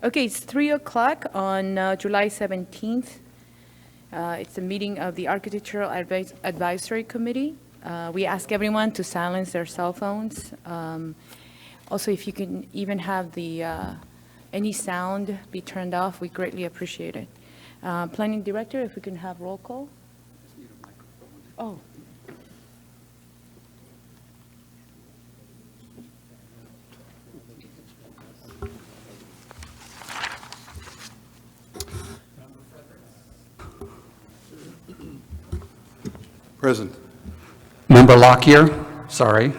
Okay, it's 3 o'clock on July 17th. It's a meeting of the Architectural Advisory Committee. We ask everyone to silence their cell phones. Also, if you can even have any sound be turned off, we greatly appreciate it. Planning Director, if we can have roll call. Oh. Present. Member Lockyer, sorry.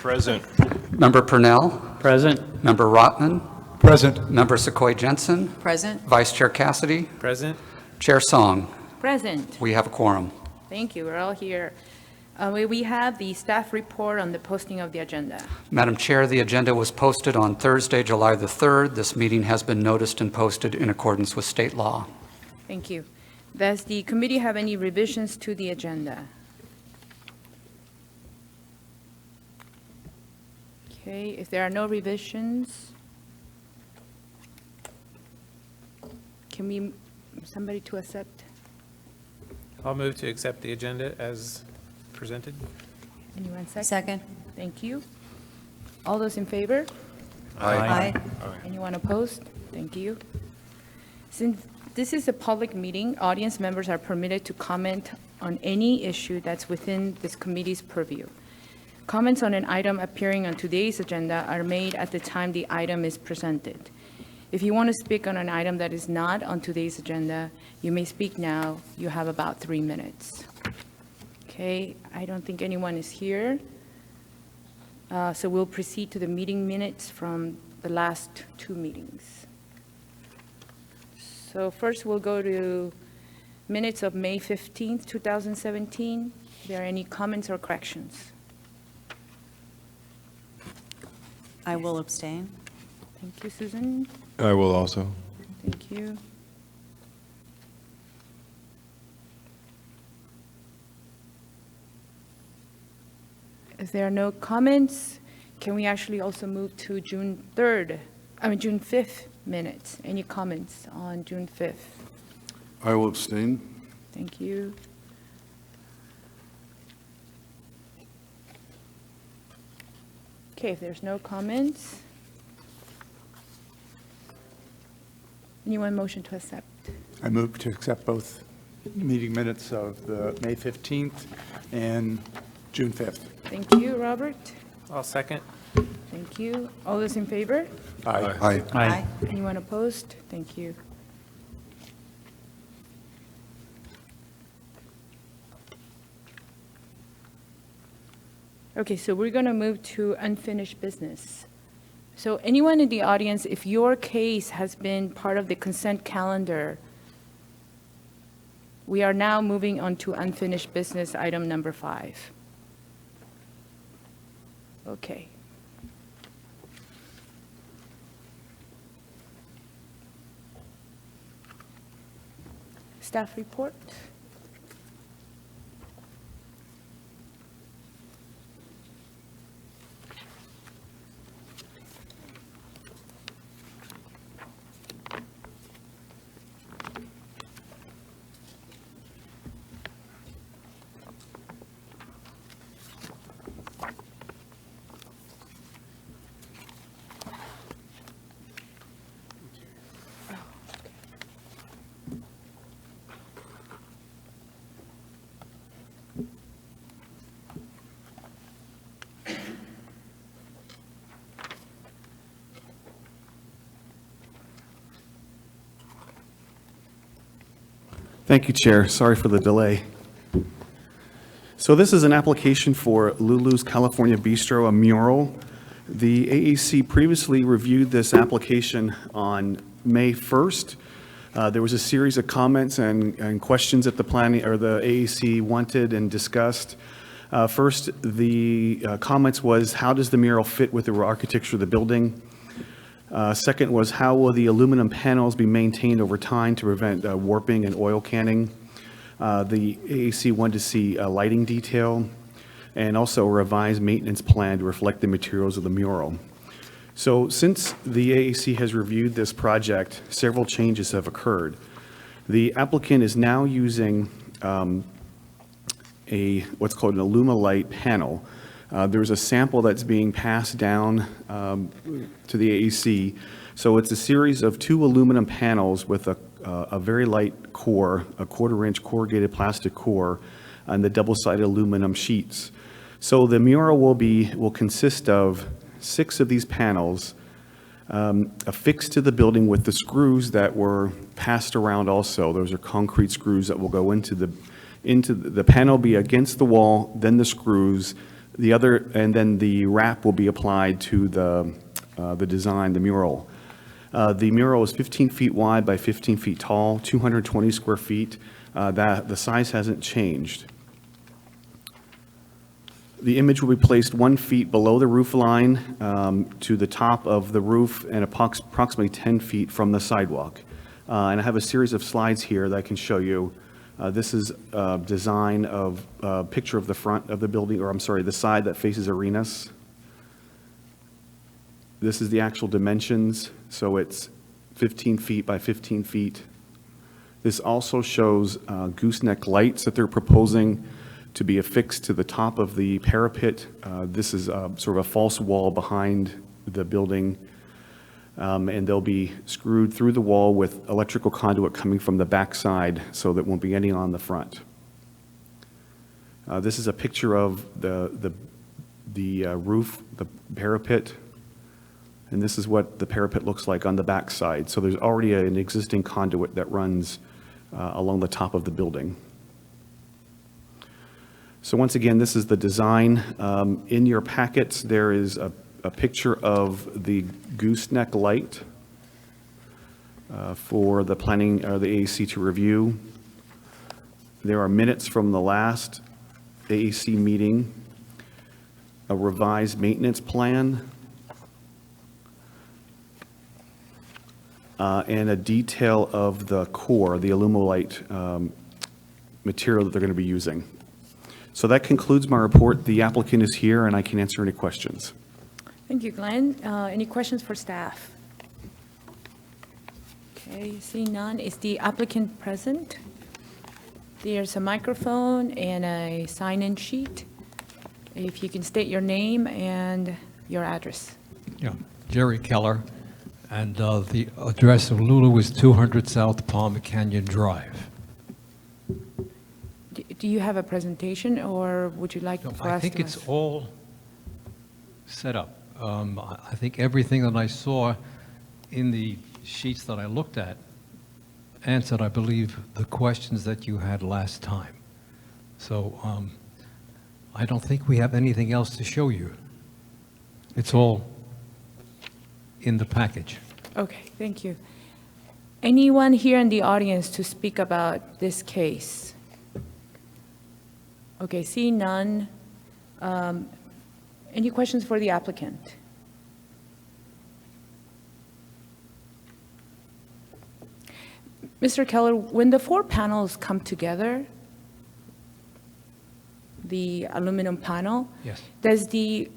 Present. Member Purnell, Present. Member Rotman, Present. Member Sequoia Jensen, Present. Vice Chair Cassidy, Present. Chair Song. Present. We have a quorum. Thank you. We're all here. We have the staff report on the posting of the agenda. Madam Chair, the agenda was posted on Thursday, July the 3rd. This meeting has been noticed and posted in accordance with state law. Thank you. Does the committee have any revisions to the agenda? Okay, if there are no revisions, somebody to accept? I'll move to accept the agenda as presented. Anyone second? Second. Thank you. All those in favor? Aye. Anyone opposed? Thank you. Since this is a public meeting, audience members are permitted to comment on any issue that's within this committee's purview. Comments on an item appearing on today's agenda are made at the time the item is presented. If you want to speak on an item that is not on today's agenda, you may speak now. You have about 3 minutes. Okay, I don't think anyone is here. So we'll proceed to the meeting minutes from the last 2 meetings. So first we'll go to minutes of May 15th, 2017. Are there any comments or corrections? I will abstain. Thank you, Susan. I will also. Thank you. If there are no comments, can we actually also move to June 5th minutes? Any comments on June 5th? I will abstain. Thank you. Okay, if there's no comments, anyone motion to accept? I move to accept both meeting minutes of the May 15th and June 5th. Thank you, Robert. I'll second. Thank you. All those in favor? Aye. Aye. Anyone opposed? Thank you. Okay, so we're going to move to unfinished business. So anyone in the audience, if your case has been part of the consent calendar, we are now moving on to unfinished business, item number 5. Okay. Staff report. Thank you, Chair. Sorry for the delay. So this is an application for Lulu's California Bistro, a mural. The AAC previously reviewed this application on May 1st. There was a series of comments and questions that the AAC wanted and discussed. First, the comments was, how does the mural fit with the architecture of the building? Second was, how will the aluminum panels be maintained over time to prevent warping and oil canning? The AAC wanted to see a lighting detail and also a revised maintenance plan to reflect the materials of the mural. So since the AAC has reviewed this project, several changes have occurred. The applicant is now using what's called an Alumilite panel. There's a sample that's being passed down to the AAC. So it's a series of 2 aluminum panels with a very light core, a 1/4-inch corrugated plastic core, and the double-sided aluminum sheets. So the mural will consist of 6 of these panels affixed to the building with the screws that were passed around also. Those are concrete screws that will go into the panel, be against the wall, then the screws, and then the wrap will be applied to the design, the mural. The mural is 15 feet wide by 15 feet tall, 220 square feet. The size hasn't changed. The image will be placed 1 feet below the roof line to the top of the roof and approximately 10 feet from the sidewalk. And I have a series of slides here that I can show you. This is a design of a picture of the front of the building, or I'm sorry, the side that faces Arenas. This is the actual dimensions, so it's 15 feet by 15 feet. This also shows gooseneck lights that they're proposing to be affixed to the top of the parapet. This is sort of a false wall behind the building, and they'll be screwed through the wall with electrical conduit coming from the back side, so there won't be any on the front. This is a picture of the roof, the parapet, and this is what the parapet looks like on the back side. So there's already an existing conduit that runs along the top of the building. So once again, this is the design. In your packets, there is a picture of the gooseneck light for the planning, or the AAC to review. There are minutes from the last AAC meeting, a revised maintenance plan, and a detail of the core, the Alumilite material that they're going to be using. So that concludes my report. The applicant is here, and I can answer any questions. Thank you, Glenn. Any questions for staff? Okay, seeing none. Is the applicant present? There's a microphone and a sign-in sheet. If you can state your name and your address. Yeah, Jerry Keller, and the address of Lulu is 200 South Palm Canyon Drive. Do you have a presentation, or would you like for us to? I think it's all set up. I think everything that I saw in the sheets that I looked at answered, I believe, the questions that you had last time. So I don't think we have anything else to show you. It's all in the package. Okay, thank you. Anyone here in the audience to speak about this case? Okay, seeing none. Any questions for the applicant? Mr. Keller, when the 4 panels come together, the aluminum panel, Yes. does the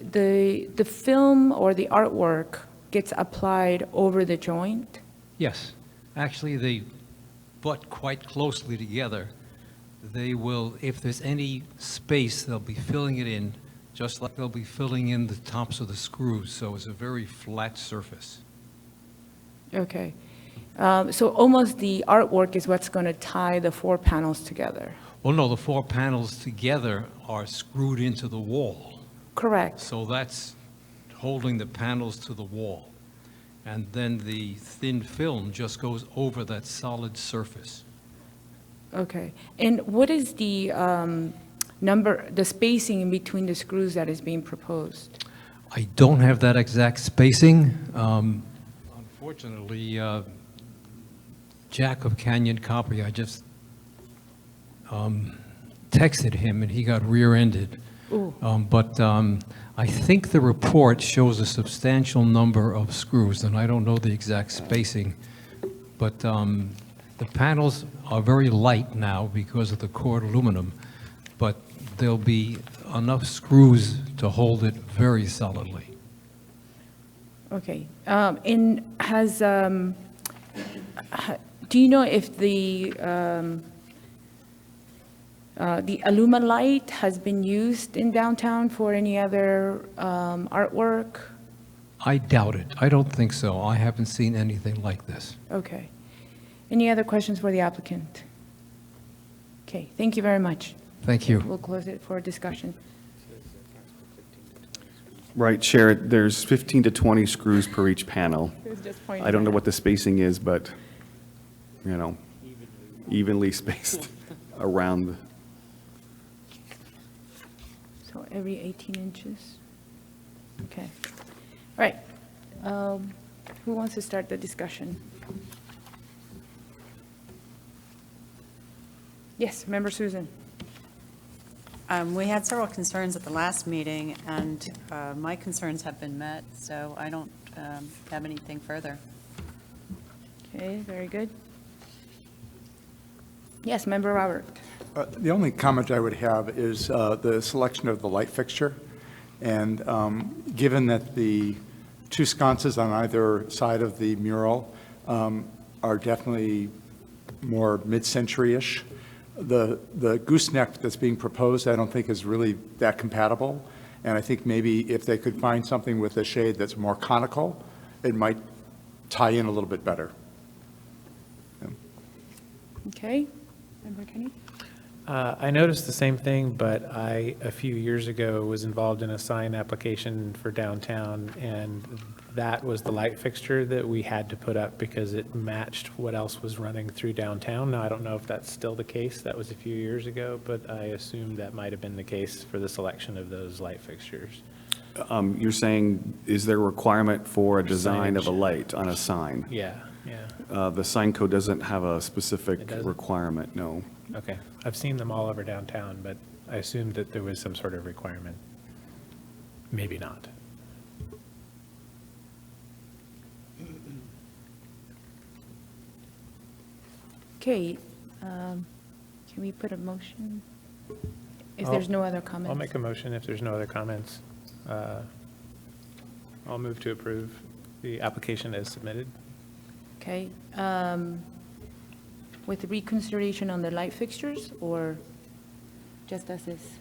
film or the artwork gets applied over the joint? Yes. Actually, they butt quite closely together. They will, if there's any space, they'll be filling it in, just like they'll be filling in the tops of the screws. So it's a very flat surface. Okay. So almost the artwork is what's going to tie the 4 panels together. Well, no, the 4 panels together are screwed into the wall. Correct. So that's holding the panels to the wall. And then the thin film just goes over that solid surface. Okay. And what is the the spacing in between the screws that is being proposed? I don't have that exact spacing. Unfortunately, Jack of Canyon Copy, I just texted him and he got rear-ended. Ooh. But I think the report shows a substantial number of screws, and I don't know the exact spacing. But the panels are very light now because of the core aluminum, but there'll be enough screws to hold it very solidly. Okay. And do you know if the Illuma light has been used in downtown for any other artwork? I doubt it. I don't think so. I haven't seen anything like this. Okay. Any other questions for the applicant? Okay, thank you very much. Thank you. We'll close it for discussion. Right, Chair, there's 15 to 20 screws per each panel. It was just pointing I don't know out. what the spacing is, but, you know, evenly spaced around. So every 18 inches? Okay. All right. Who wants to start the discussion? Yes, Member Susan. We had several concerns at the last meeting, and my concerns have been met, so I don't have anything further. Okay, very good. Yes, Member Robert. The only comment I would have is the selection of the light fixture. And given that the two sconces on either side of the mural are definitely more mid-century-ish, the gooseneck that's being proposed, I don't think is really that compatible. And I think maybe if they could find something with a shade that's more conical, it might tie in a little bit better. Okay. Member Kenny? I noticed the same thing, but a few years ago, was involved in a sign application for downtown, and that was the light fixture that we had to put up because it matched what else was running through downtown. Now, I don't know if that's still the case. That was a few years ago, but I assume that might have been the case for the selection of those light fixtures. You're saying, is there a requirement for a design of a Signage. light on a sign? Yeah, The sign code doesn't have a specific It doesn't? requirement, no. okay. I've seen them all over downtown, but I assumed that there was some sort of requirement. Maybe not. Okay. Can we put a motion? If there's no other comments? I'll make a motion if there's no other comments. I'll move to approve the application as submitted. Okay. With reconsideration on the light fixtures or just as is?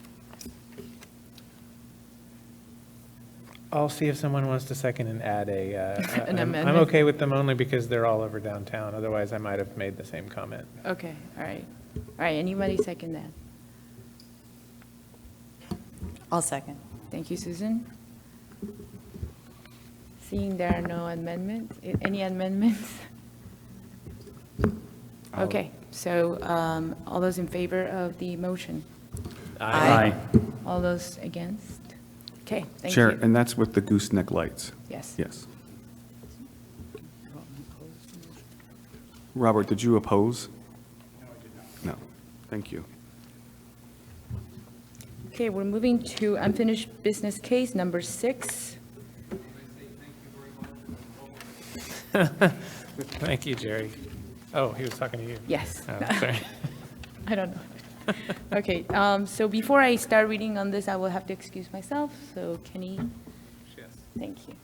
I'll see if someone wants to second and add An I'm amendment? okay with them only because they're all over downtown. Otherwise, I might have made the same comment. Okay, all right. All right, anybody second that? I'll second. Thank you, Susan. Seeing there are no amendments, any amendments? Okay, so all those in favor of the motion? Aye. All those against? Okay, thank Chair, you. and that's with the gooseneck lights? Yes. Yes. Robert, did you oppose? No, I did not. No, thank you. Okay, we're moving to unfinished business case number 6. Thank you, Jerry. Oh, he was talking to you. Yes. Oh, sorry. I don't know. Okay, so before I start reading on this, I will have to excuse myself. So Kenny, thank you.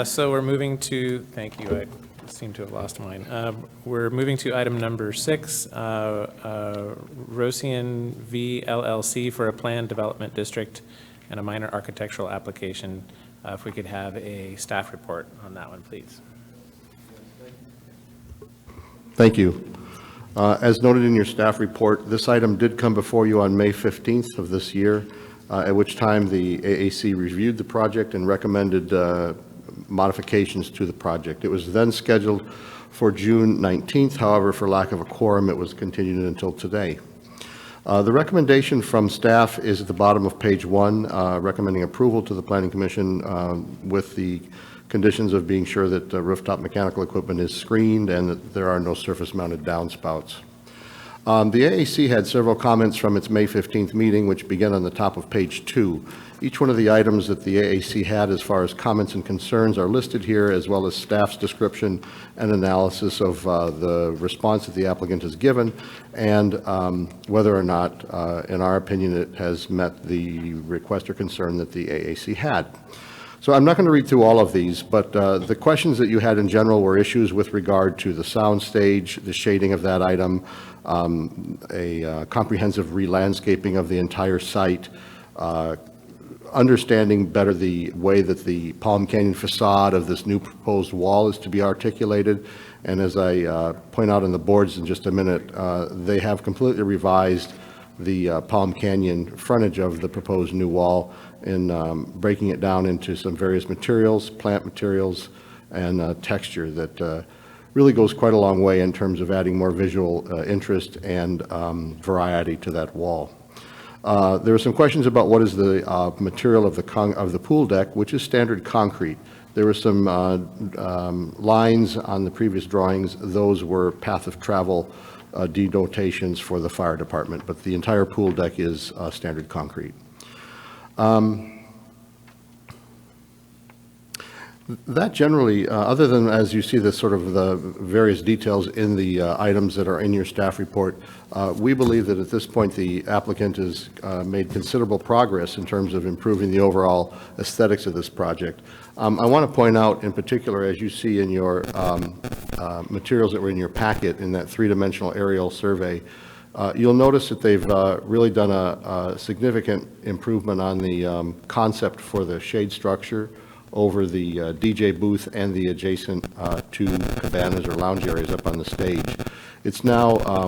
So we're moving to, thank you, I seem to have lost mine. We're moving to item number 6, Rosian V. LLC for a planned development district and a minor architectural application. If we could have a staff report on that one, please. Thank you. As noted in your staff report, this item did come before you on May 15th of this year, at which time the AAC reviewed the project and recommended modifications to the project. It was then scheduled for June 19th. However, for lack of a quorum, it was continued until today. The recommendation from staff is at the bottom of page 1, recommending approval to the Planning Commission with the conditions of being sure that rooftop mechanical equipment is screened and that there are no surface-mounted downspouts. The AAC had several comments from its May 15th meeting, which begin on the top of page 2. Each one of the items that the AAC had as far as comments and concerns are listed here, as well as staff's description and analysis of the response that the applicant has given, and whether or not, in our opinion, it has met the request or concern that the AAC had. So I'm not going to read through all of these, but the questions that you had in general were issues with regard to the sound stage, the shading of that item, a comprehensive re-landscaping of the entire site, understanding better the way that the Palm Canyon facade of this new proposed wall is to be articulated. And as I point out in the boards in just a minute, they have completely revised the Palm Canyon frontage of the proposed new wall in breaking it down into some various materials, plant materials, and texture that really goes quite a long way in terms of adding more visual interest and variety to that wall. There were some questions about what is the material of the pool deck, which is standard concrete. There were some lines on the previous drawings. Those were path of travel denotations for the fire department, but the entire pool deck is standard concrete. That generally, other than as you see the sort of the various details in the items that are in your staff report, we believe that at this point the applicant has made considerable progress in terms of improving the overall aesthetics of this project. I want to point out in particular, as you see in your materials that were in your packet in that three-dimensional aerial survey, you'll notice that they've really done a significant improvement on the concept for the shade structure over the DJ booth and the adjacent two cabanas or lounge areas up on the stage. It's now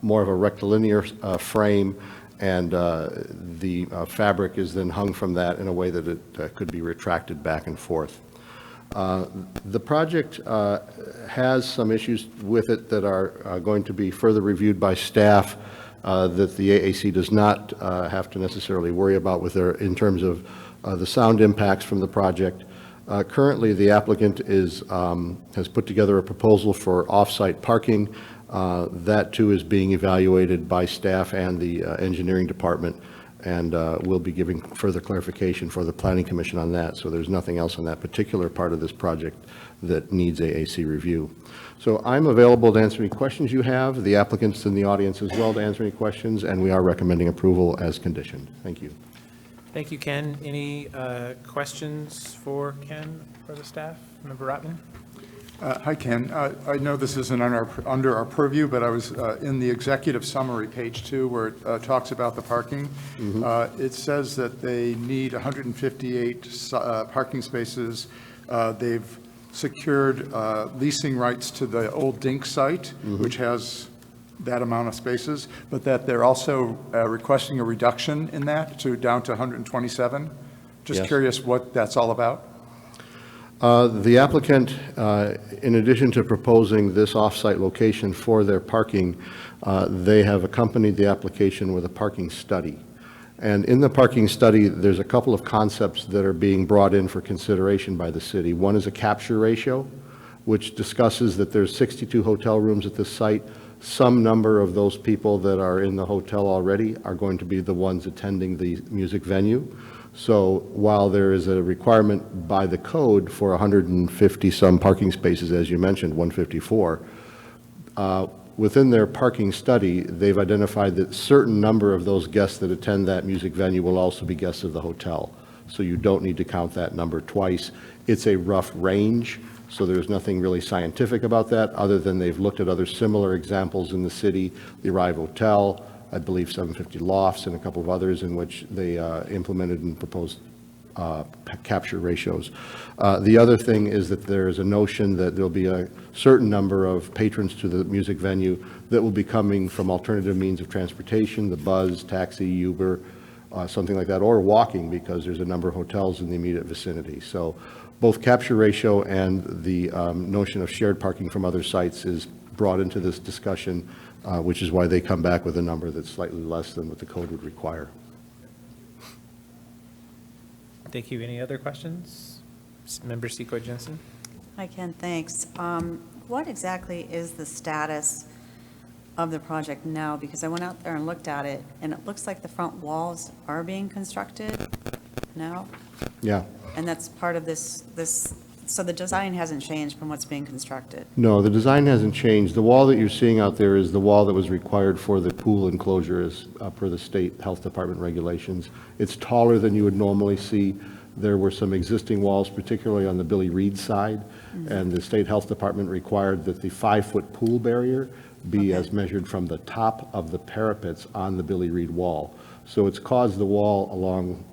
more of a rectilinear frame, and the fabric is then hung from that in a way that it could be retracted back and forth. The project has some issues with it that are going to be further reviewed by staff that the AAC does not have to necessarily worry about with their, in terms of the sound impacts from the project. Currently, the applicant has put together a proposal for off-site parking. That too is being evaluated by staff and the engineering department, and we'll be giving further clarification for the Planning Commission on that. So there's nothing else on that particular part of this project that needs AAC review. So I'm available to answer any questions you have. The applicant's in the audience as well to answer any questions, and we are recommending approval as conditioned. Thank you. Thank you, Ken. Any questions for Ken for the staff? Member Rotman? Hi, Ken. I know this isn't under our purview, but I was in the executive summary, page 2, where it talks about the parking. It says that they need 158 parking spaces. They've secured leasing rights to the old Dink site, which has that amount of spaces, but that they're also requesting a reduction in that down to 127. Just Yes. curious what that's all about. The applicant, in addition to proposing this off-site location for their parking, they have accompanied the application with a parking study. And in the parking study, there's a couple of concepts that are being brought in for consideration by the city. One is a capture ratio, which discusses that there's 62 hotel rooms at this site. Some number of those people that are in the hotel already are going to be the ones attending the music venue. So while there is a requirement by the code for 150 some parking spaces, as you mentioned, 154, within their parking study, they've identified that certain number of those guests that attend that music venue will also be guests of the hotel. So you don't need to count that number twice. It's a rough range, so there's nothing really scientific about that, other than they've looked at other similar examples in the city, the Arrive Hotel, I believe 750 Lofts, and a couple of others in which they implemented and proposed capture ratios. The other thing is that there is a notion that there'll be a certain number of patrons to the music venue that will be coming from alternative means of transportation, the bus, taxi, Uber, something like that, or walking, because there's a number of hotels in the immediate vicinity. So both capture ratio and the notion of shared parking from other sites is brought into this discussion, which is why they come back with a number that's slightly less than what the code would require. Thank you. Any other questions? Member Seco Jensen? Hi, Ken, thanks. What exactly is the status of the project now? Because I went out there and looked at it, and it looks like the front walls are being constructed now, Yeah. and that's part of this, so the design hasn't changed from what's being constructed. No, the design hasn't changed. The wall that you're seeing out there is the wall that was required for the pool enclosure as per the state health department regulations. It's taller than you would normally see. There were some existing walls, particularly on the Billy Reed side, and the State Health Department required that the 5-foot pool barrier be as measured from the top of the parapets on the Billy Reed wall. So it's caused the wall along,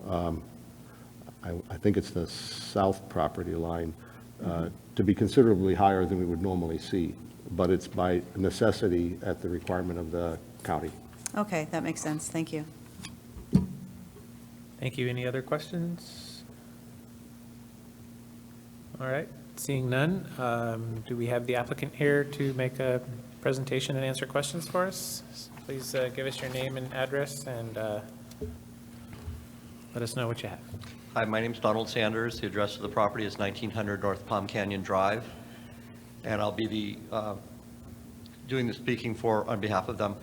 I think it's the south property line, to be considerably higher than we would normally see, but it's by necessity at the requirement of the county. Okay, that makes sense. Thank you. Thank you. Any other questions? All right, seeing none, do we have the applicant here to make a presentation and answer questions for us? Please give us your name and address and let us know what you have. Hi, my name's Donald Sanders. The address of the property is 1900 North Palm Canyon Drive, and I'll be doing the speaking on behalf of them.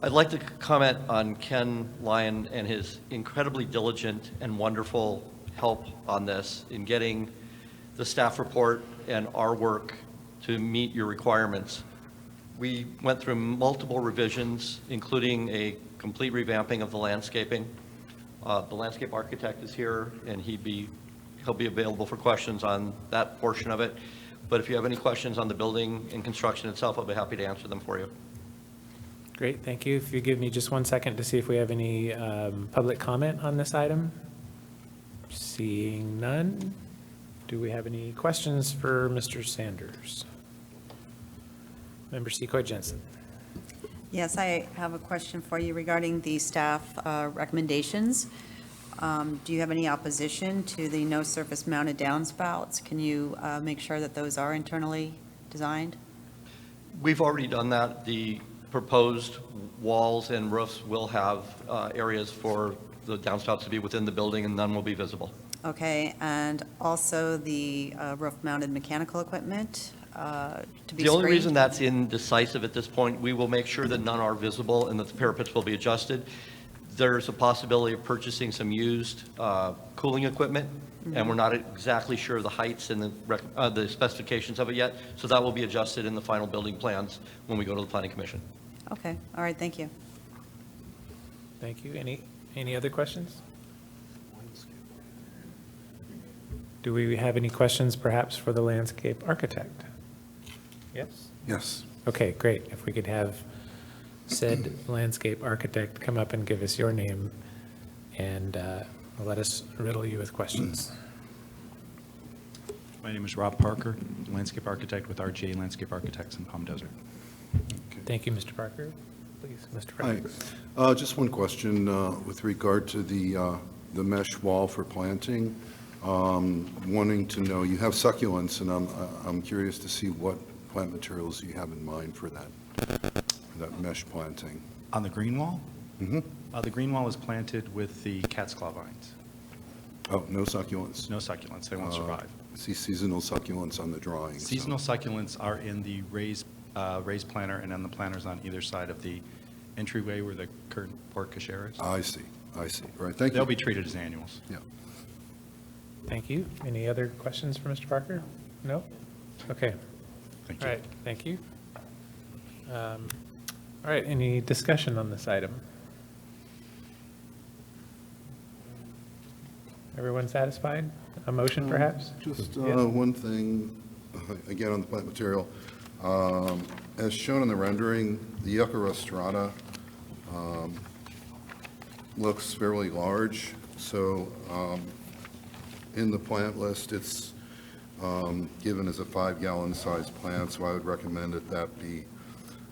I'd like to comment on Ken Lyon and his incredibly diligent and wonderful help on this in getting the staff report and our work to meet your requirements. We went through multiple revisions, including a complete revamping of the landscaping. The landscape architect is here, and he'll be available for questions on that portion of it. But if you have any questions on the building and construction itself, I'll be happy to answer them for you. Great, thank you. If you give me just 1 second to see if we have any public comment on this item. Seeing none, do we have any questions for Mr. Sanders? Member Secoy Jensen. Yes, I have a question for you regarding the staff recommendations. Do you have any opposition to the no surface mounted downspouts? Can you make sure that those are internally designed? We've already done that. The proposed walls and roofs will have areas for the downspouts to be within the building, and none will be visible. Okay, and also the roof-mounted mechanical equipment to be The only screened? reason that's indecisive at this point, we will make sure that none are visible and that the parapets will be adjusted. There's a possibility of purchasing some used cooling equipment, and we're not exactly sure of the heights and the specifications of it yet, so that will be adjusted in the final building plans when we go to the Planning Commission. Okay, all right, thank you. Thank you. Any other questions? Do we have any questions perhaps for the landscape architect? Yes? Yes. Okay, great. If we could have said landscape architect come up and give us your name and let us riddle you with questions. My name is Rob Parker, landscape architect with RGA Landscape Architects in Palm Desert. Thank you, Mr. Parker. Please, Mr. Hi. Parker. Just one question with regard to the mesh wall for planting. Wanting to know, you have succulents, and I'm curious to see what plant materials you have in mind for that mesh planting. On the green wall? Mm-hmm. The green wall is planted with the cat's claw vines. Oh, no succulents? No succulents, they won't survive. I see seasonal succulents on the drawing. Seasonal succulents are in the raised planter and on the planters on either side of the entryway where the current porte cochere is. I see. All right, thank you. They'll be treated as annuals. Yeah. Thank you. Any other questions for Mr. Parker? No? Okay. Thank you. All right, thank you. All right, any discussion on this item? Everyone satisfied? A motion perhaps? Just Yeah. one thing, again, on the plant material. As shown in the rendering, the Yucca rostrata looks fairly large, so in the plant list, it's given as a 5-gallon size plant, so I would recommend that be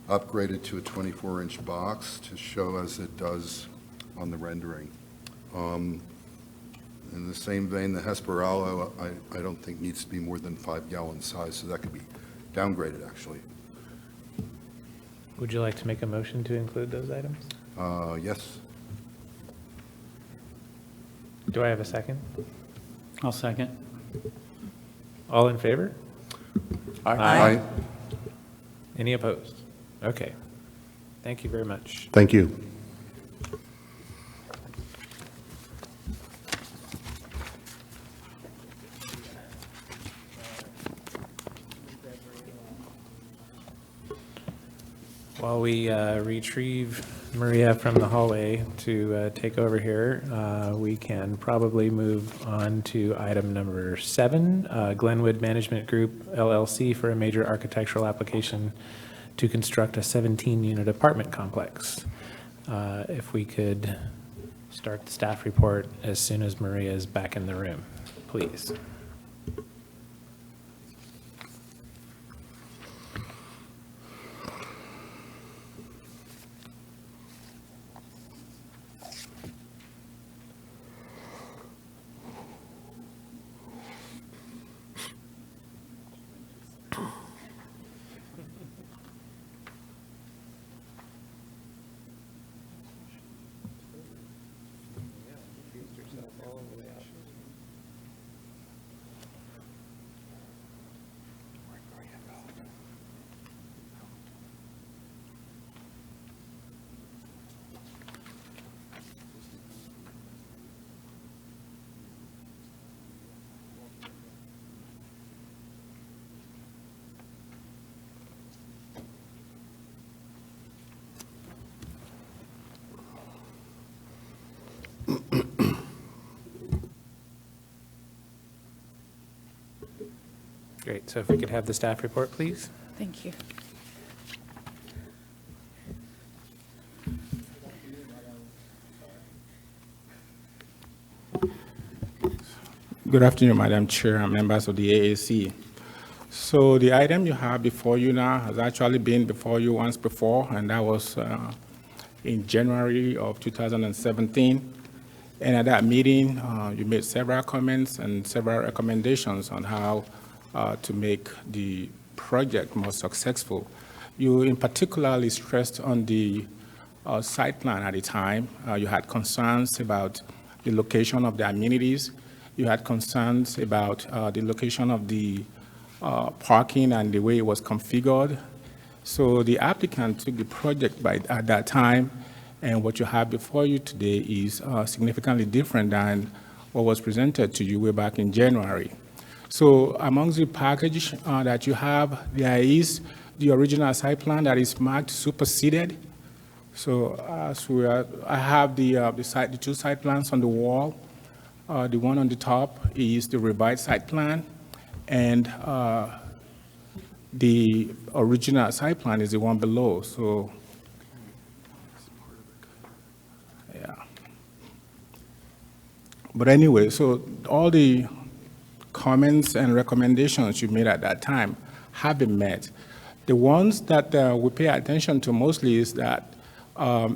upgraded to a 24-inch box to show as it does on the rendering. In the same vein, the Hesperalo, I don't think needs to be more than 5-gallon size, so that could be downgraded, actually. Would you like to make a motion to include those items? Yes. Do I have a second? I'll second. All in favor? Aye. Any opposed? Okay. Thank you very much. Thank you. While we retrieve Maria from the hallway to take over here, we can probably move on to item number 7, Glenwood Management Group LLC for a major architectural application to construct a 17-unit apartment complex. If we could start the staff report as soon as Maria is back in the room, please. Great, so if we could have the staff report, please. Thank you. Good afternoon, Madam Chair and members of the AAC. So the item you have before you now has actually been before you once before, and that was in January of 2017. And at that meeting, you made several comments and several recommendations on how to make the project more successful. You in particularly stressed on the site plan at the time. You had concerns about the location of the amenities. You had concerns about the location of the parking and the way it was configured. So the applicant took the project at that time, and what you have before you today is significantly different than what was presented to you way back in January. So amongst the package that you have, there is the original site plan that is marked superseded. So I have the two site plans on the wall. The one on the top is the revised site plan, and the original site plan is the one below. So, yeah. But anyway, so all the comments and recommendations you made at that time have been met. The ones that we pay attention to mostly is that,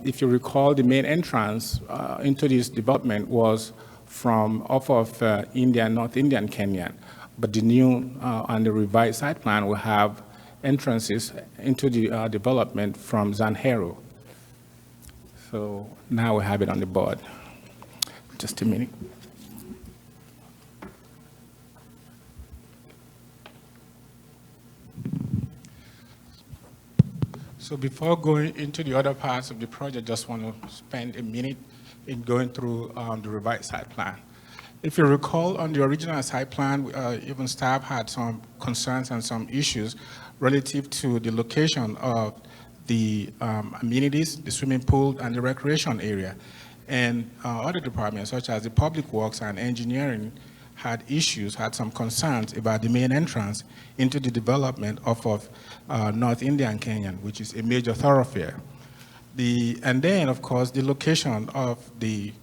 if you recall, the main entrance into this development was from off of North Indian Canyon, but the new and the revised site plan will have entrances into the development from Zanjero. So now we have it on the board. Just a minute. So before going into the other parts of the project, just want to spend a minute in going through the revised site plan. If you recall, on the original site plan, even staff had some concerns and some issues relative to the location of the amenities, the swimming pool, and the recreation area. And other departments, such as the Public Works and Engineering, had some concerns about the main entrance into the development of North Indian Canyon, which is a major thoroughfare. And then, of course, the location of the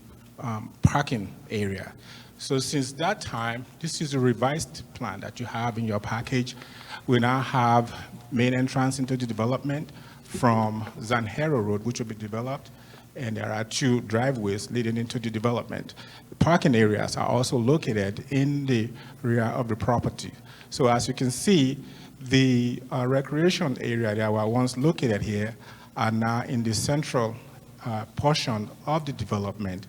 parking area. So since that time, this is a revised plan that you have in your package. We now have main entrance into the development from Zanjero Road, which will be developed, and there are 2 driveways leading into the development. The parking areas are also located in the rear of the property. So as you can see, the recreation area that were once located here are now in the central portion of the development.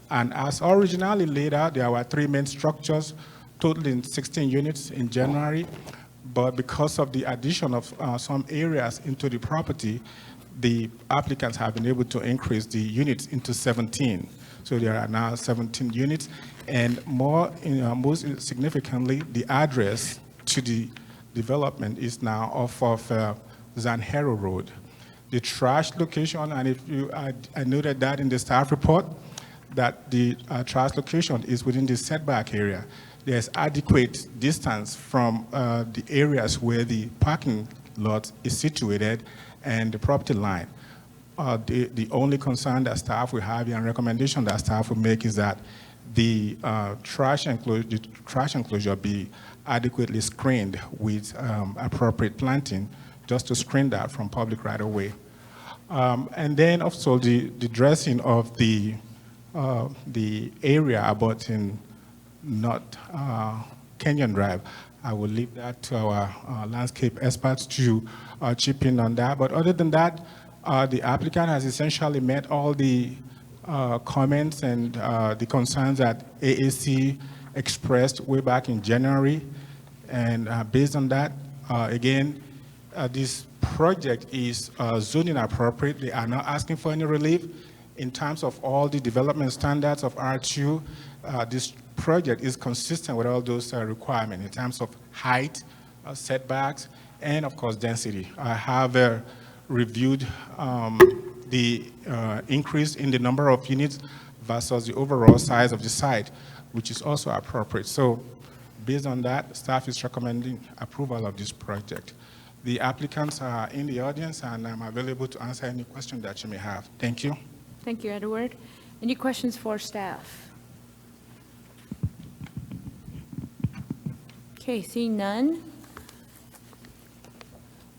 And as originally laid out, there were 3 main structures, totaling 16 units in January. But because of the addition of some areas into the property, the applicants have been able to increase the units into 17. So there are now 17 units. And most significantly, the address to the development is now off of Zanjero Road. the trash location, and if you, I noted that in the staff report, that the trash location is within the setback area. There's adequate distance from the areas where the parking lot is situated and the property line. The only concern that staff will have and recommendation that staff will make is that the trash enclosure be adequately screened with appropriate planting, just to screen that from public right of way. And then also the dressing of the area abutting North Canyon Drive. I will leave that to our landscape experts to chip in on that. But other than that, the applicant has essentially met all the comments and the concerns that AAC expressed way back in January. And based on that, again, this project is zoning appropriate. They are not asking for any relief. In terms of all the development standards of R2, this project is consistent with all those requirements in terms of height, setbacks, and of course density. I have reviewed the increase in the number of units versus the overall size of the site, which is also appropriate. So based on that, staff is recommending approval of this project. The applicants are in the audience, and I'm available to answer any question that you may have. Thank you. Thank you, Edward. Any questions for staff? Okay, seeing none.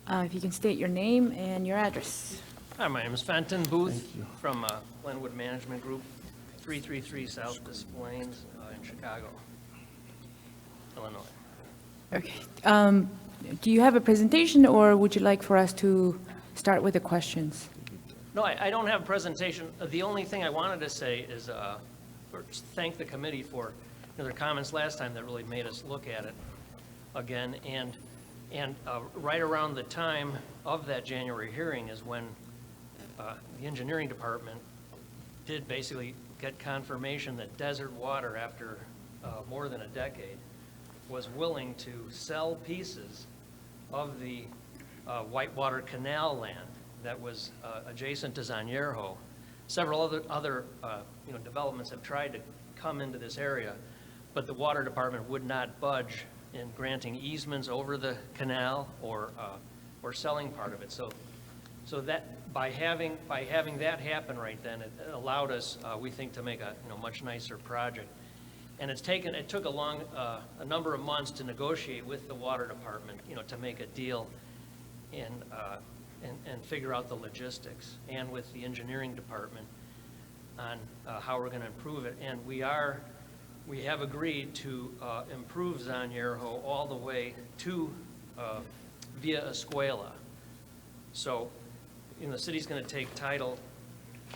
If you can state your name and your address. Hi, my name is Fenton Booth from Glenwood Management Group, 333 South Des Plaines in Chicago, Illinois. Okay. Do you have a presentation, or would you like for us to start with the questions? No, I don't have a presentation. The only thing I wanted to say is first thank the committee for their comments last time that really made us look at it again. And right around the time of that January hearing is when the engineering department did basically get confirmation that Desert Water, after more than a decade, was willing to sell pieces of the Whitewater Canal land that was adjacent to Zanyerho. Several other developments have tried to come into this area, but the water department would not budge in granting easements over the canal or selling part of it. So that by having that happen right then, it allowed us, we think, to make a much nicer project. And it took a number of months to negotiate with the water department, to make a deal and figure out the logistics, and with the engineering department on how we're going to improve it. And we have agreed to improve Zanyerho all the way to Via Escuela. So, the city's going to take title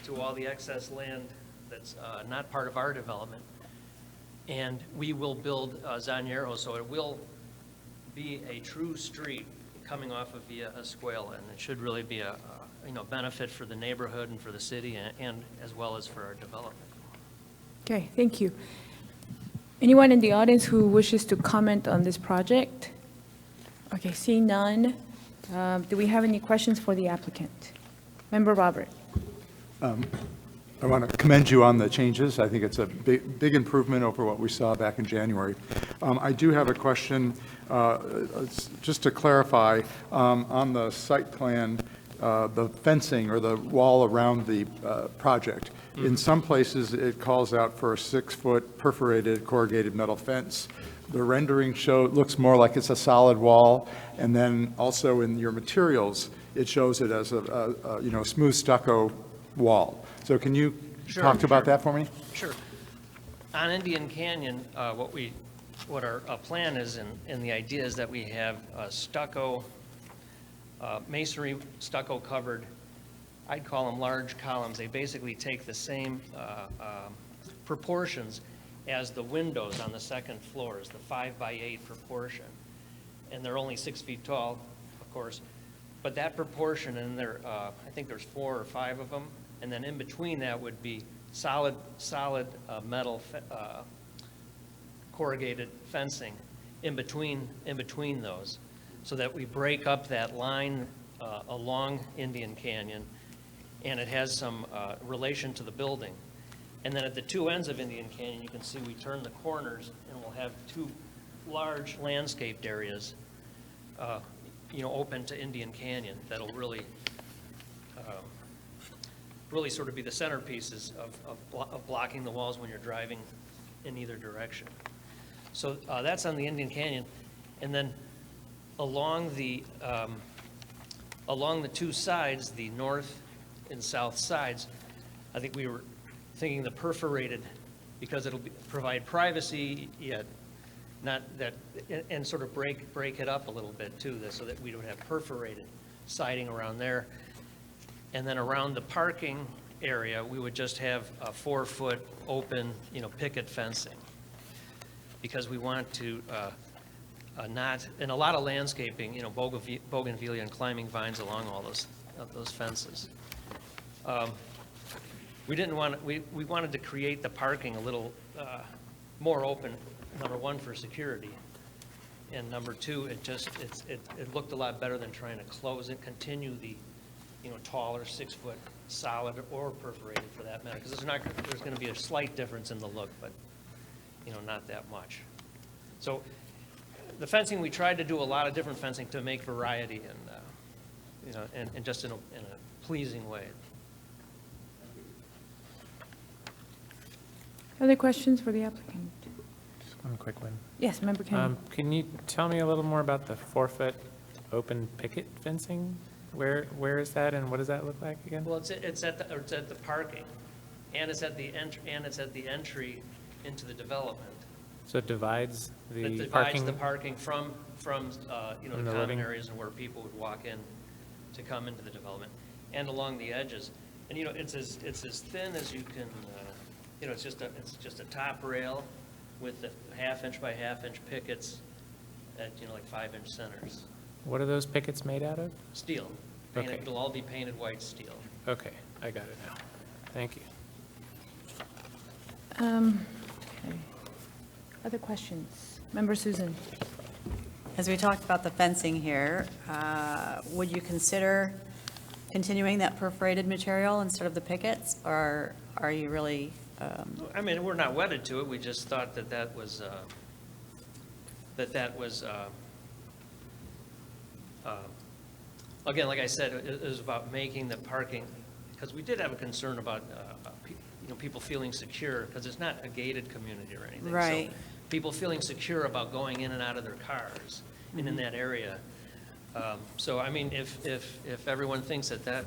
to all the excess land that's not part of our development, and we will build Zanyerho, so it will be a true street coming off of Via Escuela, and it should really be a benefit for the neighborhood and for the city, and as well as for our development. Okay, thank you. Anyone in the audience who wishes to comment on this project? Okay, seeing none. Do we have any questions for the applicant? Member Robert. I want to commend you on the changes. I think it's a big improvement over what we saw back in January. I do have a question, just to clarify, on the site plan, the fencing or the wall around the project. In some places, it calls out for a 6-foot perforated corrugated metal fence. The rendering looks more like it's a solid wall, and then also in your materials, it shows it as a smooth stucco wall. So can you talk about that for me? Sure. On Indian Canyon, what our plan is, and the idea is that we have stucco, masonry stucco covered, I'd call them large columns. They basically take the same proportions as the windows on the second floors, the 5x8 proportion. And they're only 6 feet tall, of course. But that proportion, and I think there's 4 or 5 of them, and then in between that would be solid metal corrugated fencing in between those, so that we break up that line along Indian Canyon, and it has some relation to the building. And then at the two ends of Indian Canyon, you can see we turn the corners, and we'll have two large landscaped areas, open to Indian Canyon that'll really sort of be the centerpieces of blocking the walls when you're driving in either direction. So that's on the Indian Canyon. And then along the two sides, the north and south sides, I think we were thinking the perforated, because it'll provide privacy, yet not that, and sort of break it up a little bit too, so that we would have perforated siding around there. And then around the parking area, we would just have a 4-foot open, picket fencing, because we want to not, and a lot of landscaping, bougainvillea and climbing vines along all those fences. We wanted to create the parking a little more open, number one, for security, and number two, it looked a lot better than trying to close it, continue the taller 6-foot solid or perforated for that matter, because there's going to be a slight difference in the look, but not that much. So the fencing, we tried to do a lot of different fencing to make variety and just in a pleasing way. Other questions for the applicant? Just one quick one. Yes, Member Kennedy. Can you tell me a little more about the 4-foot open picket fencing? Where is that, and what does that look like again? Well, it's at the parking, and it's at the entry into the development. So it divides the It divides parking? the parking from the common living? areas and where people would walk in to come into the development, and along the edges. And it's as thin as you can. It's just a top rail with the 1/2-inch by 1/2-inch pickets at like 5-inch centers. What are those pickets made out of? Steel. Okay. It'll all be painted white steel. Okay, I got it now. Thank you. Okay. Other questions? Member Susan. As we talked about the fencing here, would you consider continuing that perforated material instead of the pickets, or are you really? I mean, we're not wedded to it. We just thought that was again, like I said, it was about making the parking, because we did have a concern about people feeling secure, because it's not a gated community or anything. Right. So people feeling secure about going in and out of their cars and in that area. So I mean, if everyone thinks that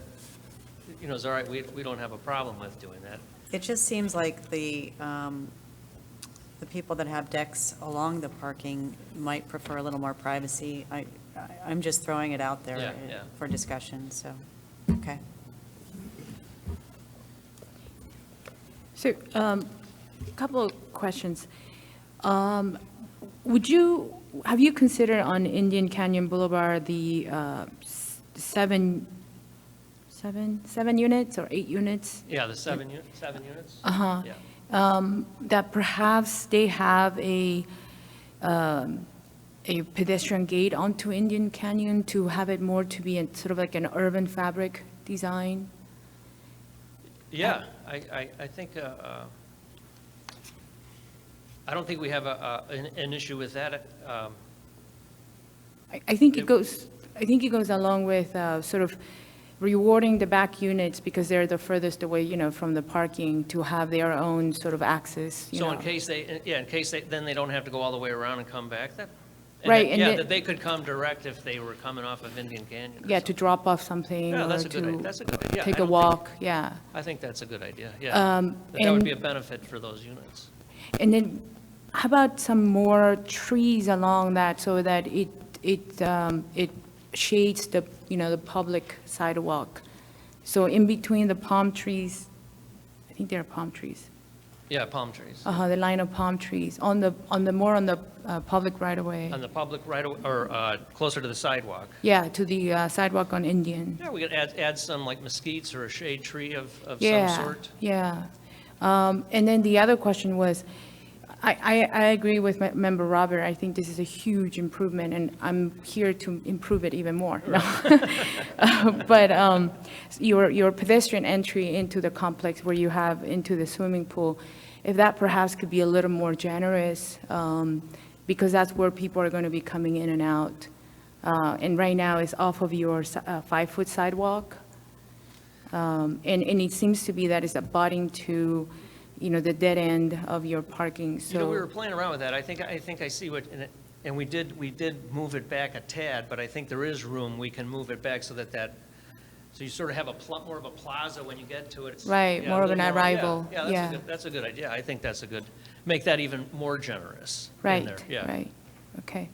is all right, we don't have a problem with doing that. It just seems like the people that have decks along the parking might prefer a little more privacy. I'm just throwing it out there Yeah. for discussion, so, okay. So, a couple of questions. Have you considered on Indian Canyon Boulevard the 7 units or 8 units? Yeah, the 7 units? Uh-huh. Yeah. That perhaps they have a pedestrian gate onto Indian Canyon to have it more to be sort of like an urban fabric design? Yeah, I think, I don't think we have an issue with that. I think it goes along with sort of rewarding the back units because they're the furthest away, from the parking to have their own sort of access, So in case then they don't have to go all the way around and come back then? Right, and Yeah, then- that they could come direct if they were coming off of Indian Canyon. or Yeah, to something. drop off something Yeah, or that's a good to idea. take a walk, yeah. I think that's a good idea, yeah. That would and- be a benefit for those units. And then how about some more trees along that so that it shades the, the public sidewalk? So in between the palm trees, I think there are palm trees. Yeah, palm trees. The line of palm trees on the public right of way. On the public right, or closer to the sidewalk. Yeah, to the sidewalk on Indian. Yeah, we could add some like mesquites or a shade tree of some Yeah, sort. yeah. And then the other question was, I agree with Member Robert. I think this is a huge improvement, and I'm here to improve it even more. No. But your pedestrian entry into the complex where you have into the swimming pool, if that perhaps could be a little more generous, because that's where people are going to be coming in and out. And right now it's off of your 5-foot sidewalk. And it seems to be that it's abutting to, the dead end of your parking, so. We were playing around with that. I think I see what, and we did move it back a tad, but I think there is room. We can move it back so so you sort of have more of a plaza when you get to it. Right, more of an arrival, Yeah, that's a good idea. I think that's make that even more generous in Right, there. Yeah. right, okay.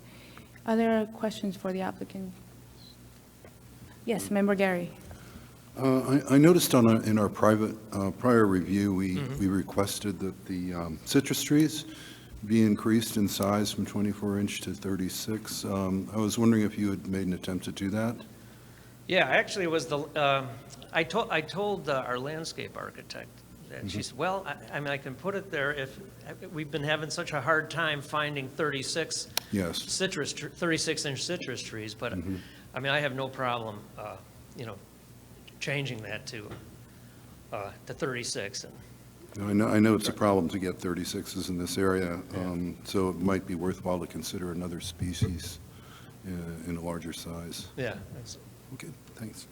Are there questions for the applicant? Yes, Member Gary. I noticed in our prior review, we requested that the citrus trees be increased in size from 24-inch to 36. I was wondering if you had made an attempt to do that? Yeah, actually, it was I told our landscape architect that she said, well, I can put it there if we've been having such a hard time finding 36-inch citrus trees, but I have no problem, changing that to 36. I know it's a problem to get 36s in this area, so it might be worthwhile to consider another species in a larger size. Yeah. Okay, thanks.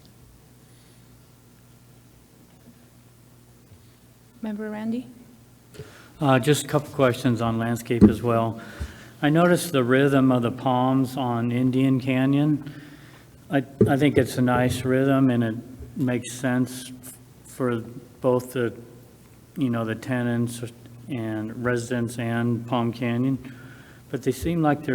Member Randy? Just a couple questions on landscape as well. I noticed the rhythm of the palms on Indian Canyon. I think it's a nice rhythm, and it makes sense for both the tenants and residents and Palm Canyon. But they seem like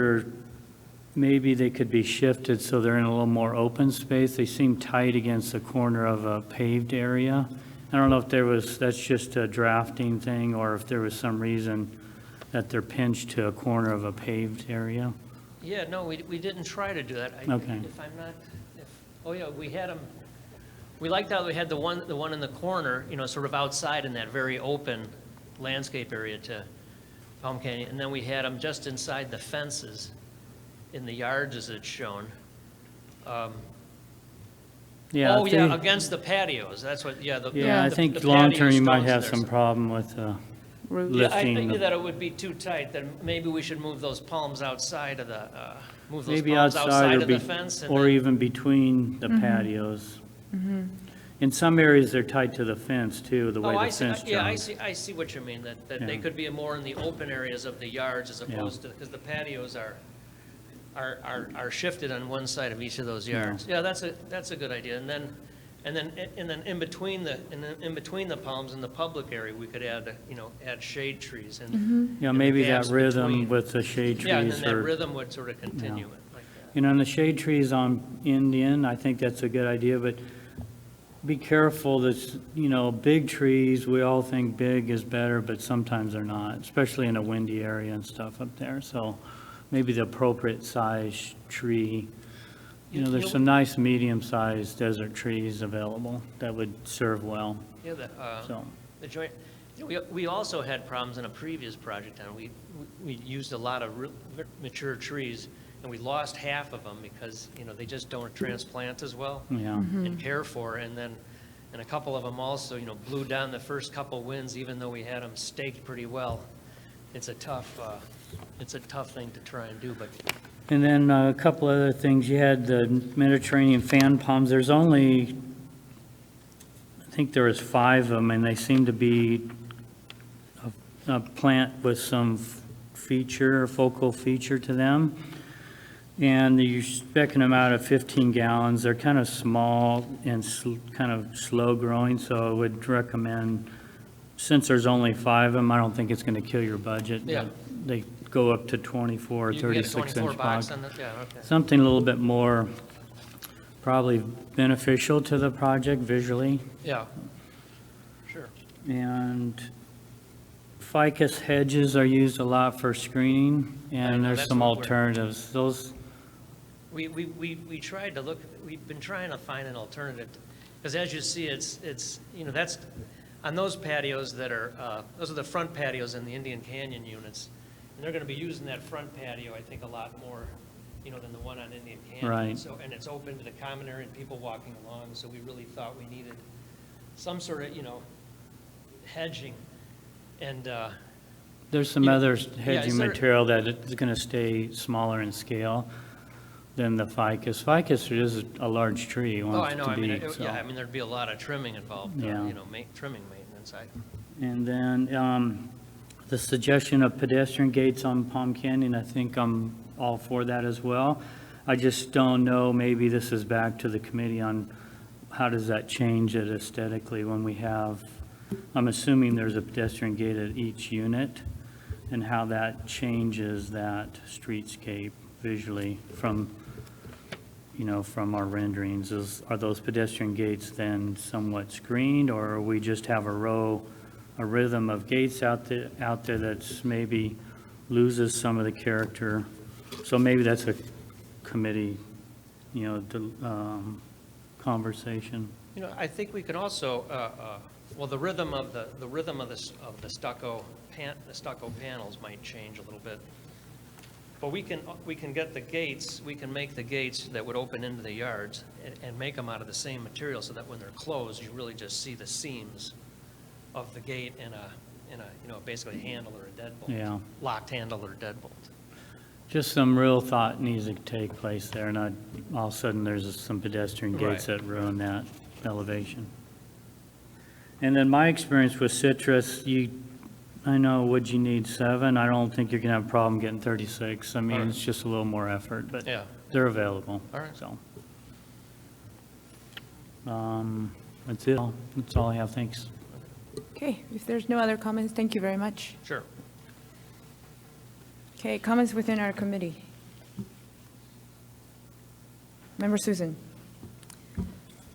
maybe they could be shifted so they're in a little more open space. They seem tight against the corner of a paved area. I don't know if that's just a drafting thing, or if there was some reason that they're pinched to a corner of a paved area. Yeah, no, we didn't try to do that. Okay. We had them. We liked how we had the one in the corner, sort of outside in that very open landscape area to Palm Canyon, and then we had them just inside the fences in the yards as it's shown. Against the patios. That's what. I think long-term you might have some problem with lifting. Yeah, I think that it would be too tight. That maybe we should move those palms outside of the outside of the fence, or even between the patios. In some areas they're tied to the fence too, the way the fence joins. I see what you mean. That they could be more in the open areas of the yards as opposed to, because the patios are shifted on one side of each of those yards. Yeah, that's a good idea. And then in between the palms in the public area, we could add shade trees and maybe that gaps rhythm between. with the shade trees. Yeah, and then that rhythm would sort of continue it like that. And the shade trees on Indian, I think that's a good idea, but be careful that, big trees, we all think big is better, but sometimes they're not, especially in a windy area and stuff up there. So maybe the appropriate size tree. There's some nice medium-sized desert trees available that would serve well. Yeah, the joint. We also had problems in a previous project, and we used a lot of mature trees, and we lost half of them because they just don't transplant as well and care for. And a couple of them also blew down the first couple winds, even though we had them staked pretty well. It's a tough thing to try and do, but. And then a couple other things. You had the Mediterranean fan palms. There's only, I think there was 5 of them, and they seem to be a plant with some focal feature to them. And you're speccing them out at 15 gallons. They're kind of small and kind of slow growing, so I would recommend, since there's only 5 of them, I don't think it's going to kill your budget. Yeah. They go up to 24 or 36-inch box. Okay. Something a little bit more probably beneficial to the project visually. Yeah, sure. And ficus hedges are used a lot for screening, and there's some alternatives. Those. We tried to look. We've been trying to find an alternative, because as you see, it's that's on those patios that are, those are the front patios in the Indian Canyon units. And they're going to be using that front patio, I think, a lot more, you know, than the one on Indian Canyon. Right. So, and it's open to the common area and people walking along, so we really thought we needed some sort of, you know, hedging. And, There's some Yeah. other Yeah, hedging is there- material that is going to stay smaller in scale than the ficus. Ficus is a large tree, it oh, I wants know, to I mean, be, so. yeah, I mean, there'd be a lot of trimming involved, Yeah. you know, trimming maintenance. And then the suggestion of pedestrian gates on Palm Canyon, I think I'm all for that as well. I just don't know, maybe this is back to the committee on how does that change it aesthetically when we have, I'm assuming there's a pedestrian gate at each unit, and how that changes that streetscape visually from, you know, from our renderings. Are those pedestrian gates then somewhat screened, or we just have a rhythm of gates out there that's maybe loses some of the character? So maybe that's a committee, you know, conversation. You know, I think we can also, well, the rhythm of the stucco panels might change a little bit. But we can get the gates, we can make the gates that would open into the yards and make them out of the same material so that when they're closed, you really just see the seams of the gate in a, you know, basically handle or a deadbolt. Yeah. Locked handle or deadbolt. Just some real thought needs to take place there, not all of a sudden there's some pedestrian gates Right. that ruin that elevation. And then my experience with citrus, I know, would you need 7? I don't think you're gonna have a problem getting 36. I mean, All right. it's just a little more effort, but Yeah. they're available. All right. So. That's it. That's all I have. Thanks. Okay, if there's no other comments, thank you very much. Sure. Okay, comments within our committee. Member Susan.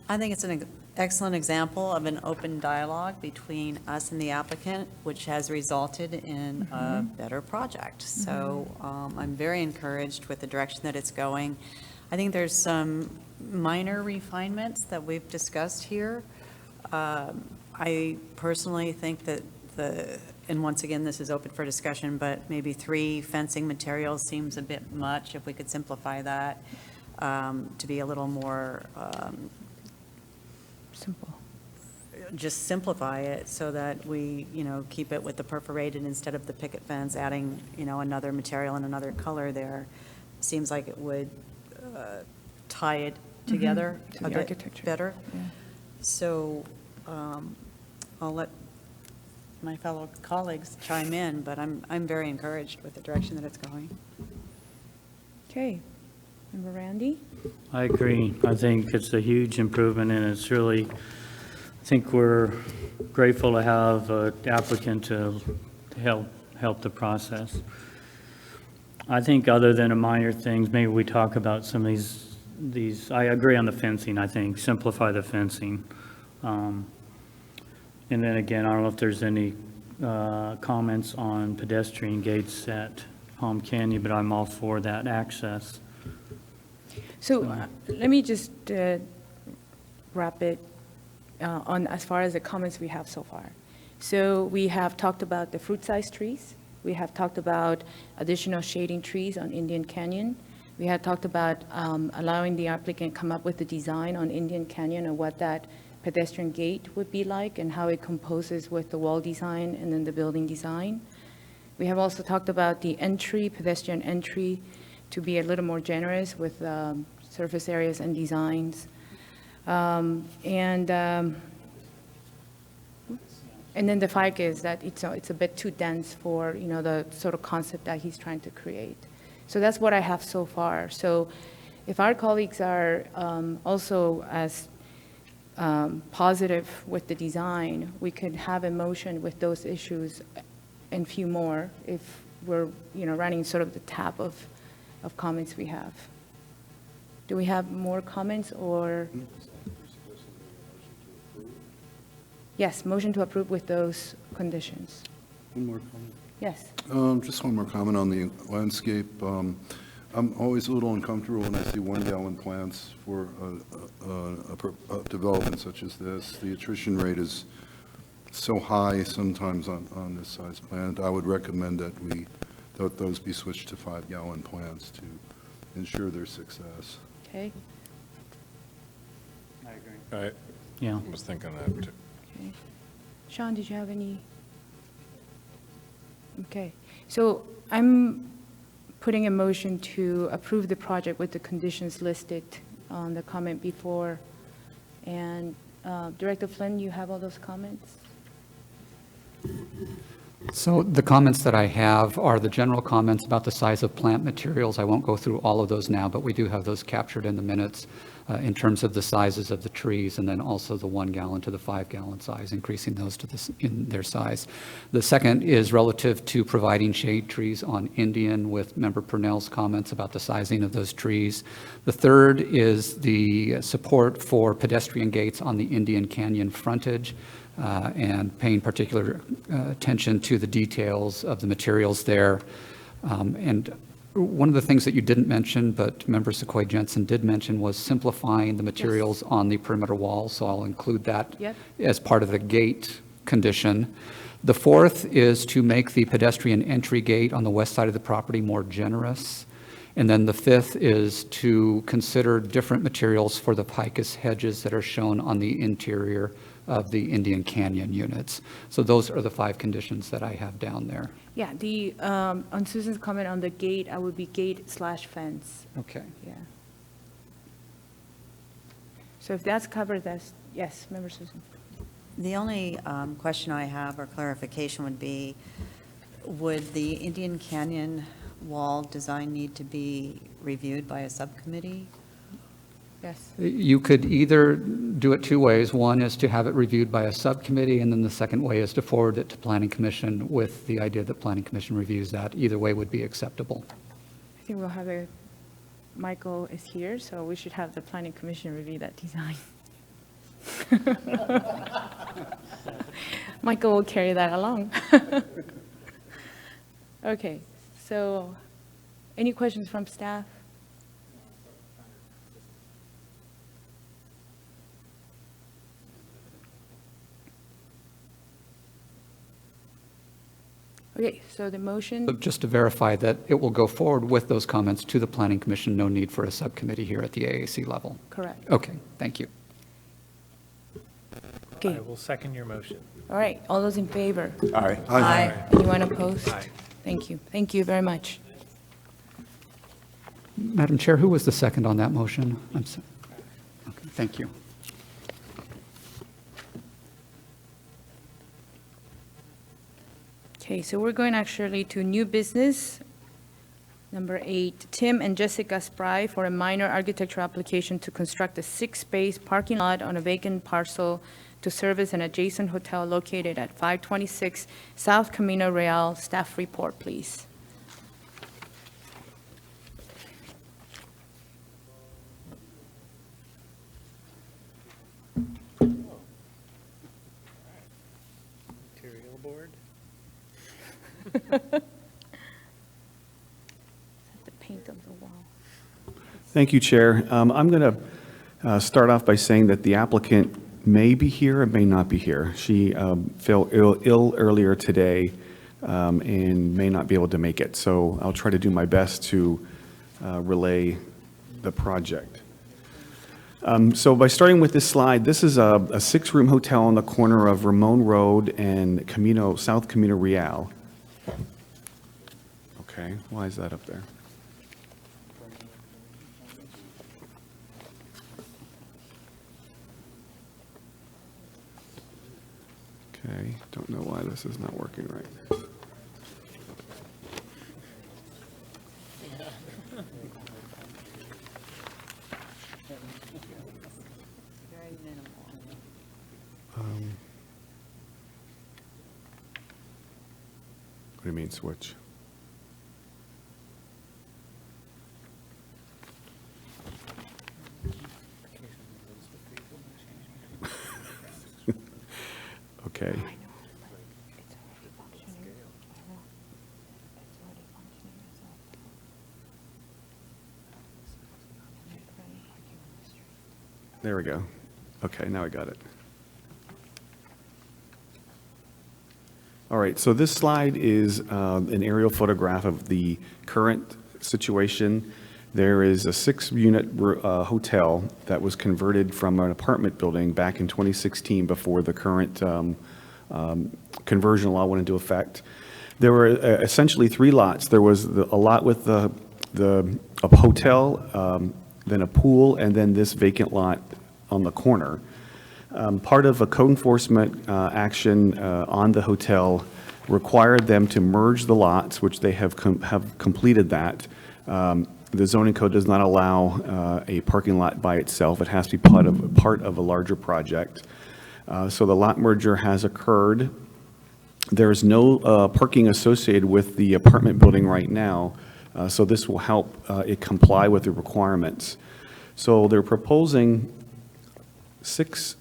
I think it's an excellent example of an open dialogue between us and the applicant, which has resulted in a better project. So I'm very encouraged with the direction that it's going. I think there's some minor refinements that we've discussed here. I personally think that and once again, this is open for discussion, but maybe 3 fencing materials seems a bit much. If we could simplify that to be a little more Simple. just simplify it so that we, you know, keep it with the perforated instead of the picket fence, adding, you know, another material and another color there. Seems like it would tie it together To a the bit architecture. better. Yeah. So I'll let my fellow colleagues chime in, but I'm very encouraged with the direction that it's going. Okay, Member Randy? I agree. I think it's a huge improvement, and it's really, I think we're grateful to have an applicant to help the process. I think other than a minor things, maybe we talk about some of these, I agree on the fencing, I think, simplify the fencing. And then again, I don't know if there's any comments on pedestrian gates at Palm Canyon, but I'm all for that access. So let me just wrap it on as far as the comments we have so far. So we have talked about the fruit-sized trees. We have talked about additional shading trees on Indian Canyon. We had talked about allowing the applicant come up with a design on Indian Canyon and what that pedestrian gate would be like and how it composes with the wall design and then the building design. We have also talked about the entry, pedestrian entry, to be a little more generous with surface areas and designs. And then the ficus, that it's a bit too dense for, you know, the sort of concept that he's trying to create. So that's what I have so far. So if our colleagues are also as positive with the design, we could have a motion with those issues and few more if we're, you know, running sort of the tap of comments we have. Do we have more comments or? Yes, motion to approve with those conditions. One more comment. Yes. Just one more comment on the landscape. I'm always a little uncomfortable when I see 1-gallon plants for a development such as this. The attrition rate is so high sometimes on this size plant. I would recommend that those be switched to 5-gallon plants to ensure their success. Okay, Yeah. I was thinking that too. okay. Sean, did you have any? Okay, so I'm putting a motion to approve the project with the conditions listed on the comment before. And Director Flynn, you have all those comments? So the comments that I have are the general comments about the size of plant materials. I won't go through all of those now, but we do have those captured in the minutes in terms of the sizes of the trees, and then also the 1-gallon to the 5-gallon size, increasing those to this in their size. The second is relative to providing shade trees on Indian, with Member Purnell's comments about the sizing of those trees. The third is the support for pedestrian gates on the Indian Canyon frontage, and paying particular attention to the details of the materials there. And one of the things that you didn't mention, but Member Sequoia Jensen did mention, was simplifying the materials on the perimeter wall, so I'll include that Yep. as part of the gate condition. The fourth is to make the pedestrian entry gate on the west side of the property more generous. And then the fifth is to consider different materials for the picus hedges that are shown on the interior of the Indian Canyon units. So those are the 5 conditions that I have down there. Yeah, on Susan's comment on the gate, I would be gate/fence, Okay. yeah. So if that's covered, yes, Member Susan. The only question I have or clarification would be, would the Indian Canyon wall design need to be reviewed by a subcommittee? Yes. You could either do it 2 ways. One is to have it reviewed by a subcommittee, and then the second way is to forward it to Planning Commission with the idea that Planning Commission reviews that. Either way would be acceptable. I think we'll have Michael is here, so we should have the Planning Commission review that design. Michael will carry that along. Okay, so any questions from staff? Okay, so the motion, So just to verify that it will go forward with those comments to the Planning Commission, no need for a subcommittee here at the AAC level. correct. Okay, thank you. Okay, I will second your motion. all right, all those in favor? Aye. Aye. Anyone opposed? Aye. Thank you. Thank you very much. Madam Chair, who was the second on that motion? I'm sorry. Okay, thank you. Okay, so we're going actually to new business. Number 8, Tim and Jessica Spry for a minor architectural application to construct a 6-space parking lot on a vacant parcel to serve as an adjacent hotel located at 526 South Camino Real. Staff report, please. Material board? The paint of the wall. Thank you, Chair. I'm going to start off by saying that the applicant may be here or may not be here. She fell ill earlier today and may not be able to make it. So I'll try to do my best to relay the project. So by starting with this slide, this is a 6-room hotel on the corner of Ramon Road and South Camino Real. Okay, why is that up there? Okay, don't know why this is not working right. Very minimal. What do you mean switch? Okay. There we go. Okay, now I got it. All right, so this slide is an aerial photograph of the current situation. There is a 6-unit hotel that was converted from an apartment building back in 2016 before the current conversion law went into effect. There were essentially 3 lots. There was a lot with a hotel, then a pool, and then this vacant lot on the corner. Part of a code enforcement action on the hotel required them to merge the lots, which they have completed that. The zoning code does not allow a parking lot by itself. It has to be part of a larger project. So the lot merger has occurred. There's no parking associated with the apartment building right now, so this will help it comply with the requirements. So they're proposing 6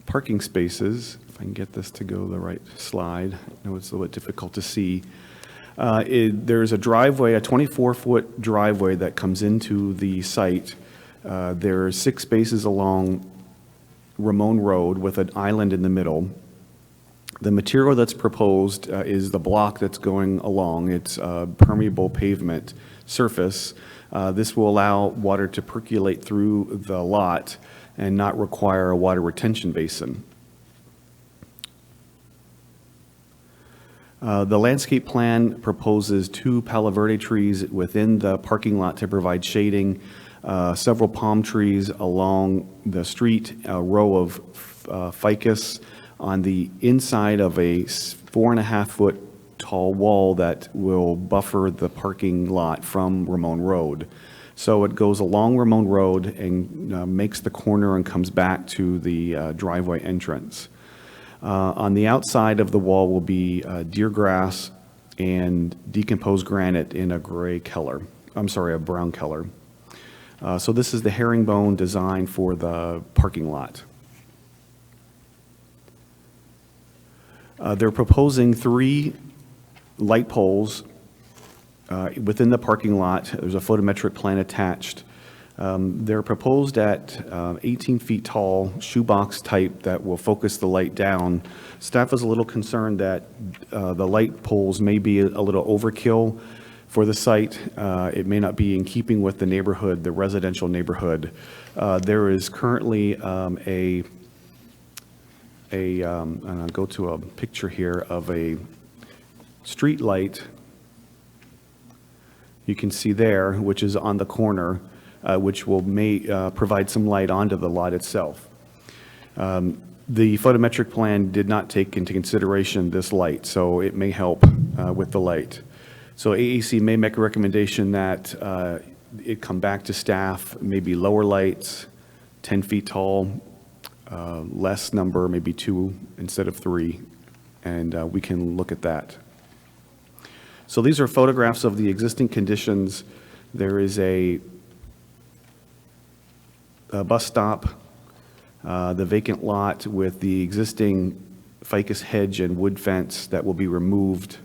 parking spaces. If I can get this to go the right slide. I know it's a little bit difficult to see. There's a driveway, a 24-foot driveway that comes into the site. There are 6 spaces along Ramon Road with an island in the middle. The material that's proposed is the block that's going along. It's permeable pavement surface. This will allow water to percolate through the lot and not require a water retention basin. The landscape plan proposes 2 Palo Verde trees within the parking lot to provide shading, several palm trees along the street, a row of ficus on the inside of a 4.5-foot tall wall that will buffer the parking lot from Ramon Road. So it goes along Ramon Road and makes the corner and comes back to the driveway entrance. On the outside of the wall will be deer grass and decomposed granite in a gray color. I'm sorry, a brown color. So this is the herringbone design for the parking lot. They're proposing 3 light poles within the parking lot. There's a photometric plan attached. They're proposed at 18 feet tall, shoebox type that will focus the light down. Staff is a little concerned that the light poles may be a little overkill for the site. It may not be in keeping with the neighborhood, the residential neighborhood. There is currently and I'll go to a picture here of a street light. You can see there, which is on the corner, which may provide some light onto the lot itself. The photometric plan did not take into consideration this light, so it may help with the light. So AAC may make a recommendation that it come back to staff, maybe lower lights, 10 feet tall, less number, maybe 2 instead of 3, and we can look at that. So these are photographs of the existing conditions. There is a bus stop, the vacant lot with the existing ficus hedge and wood fence that will be removed.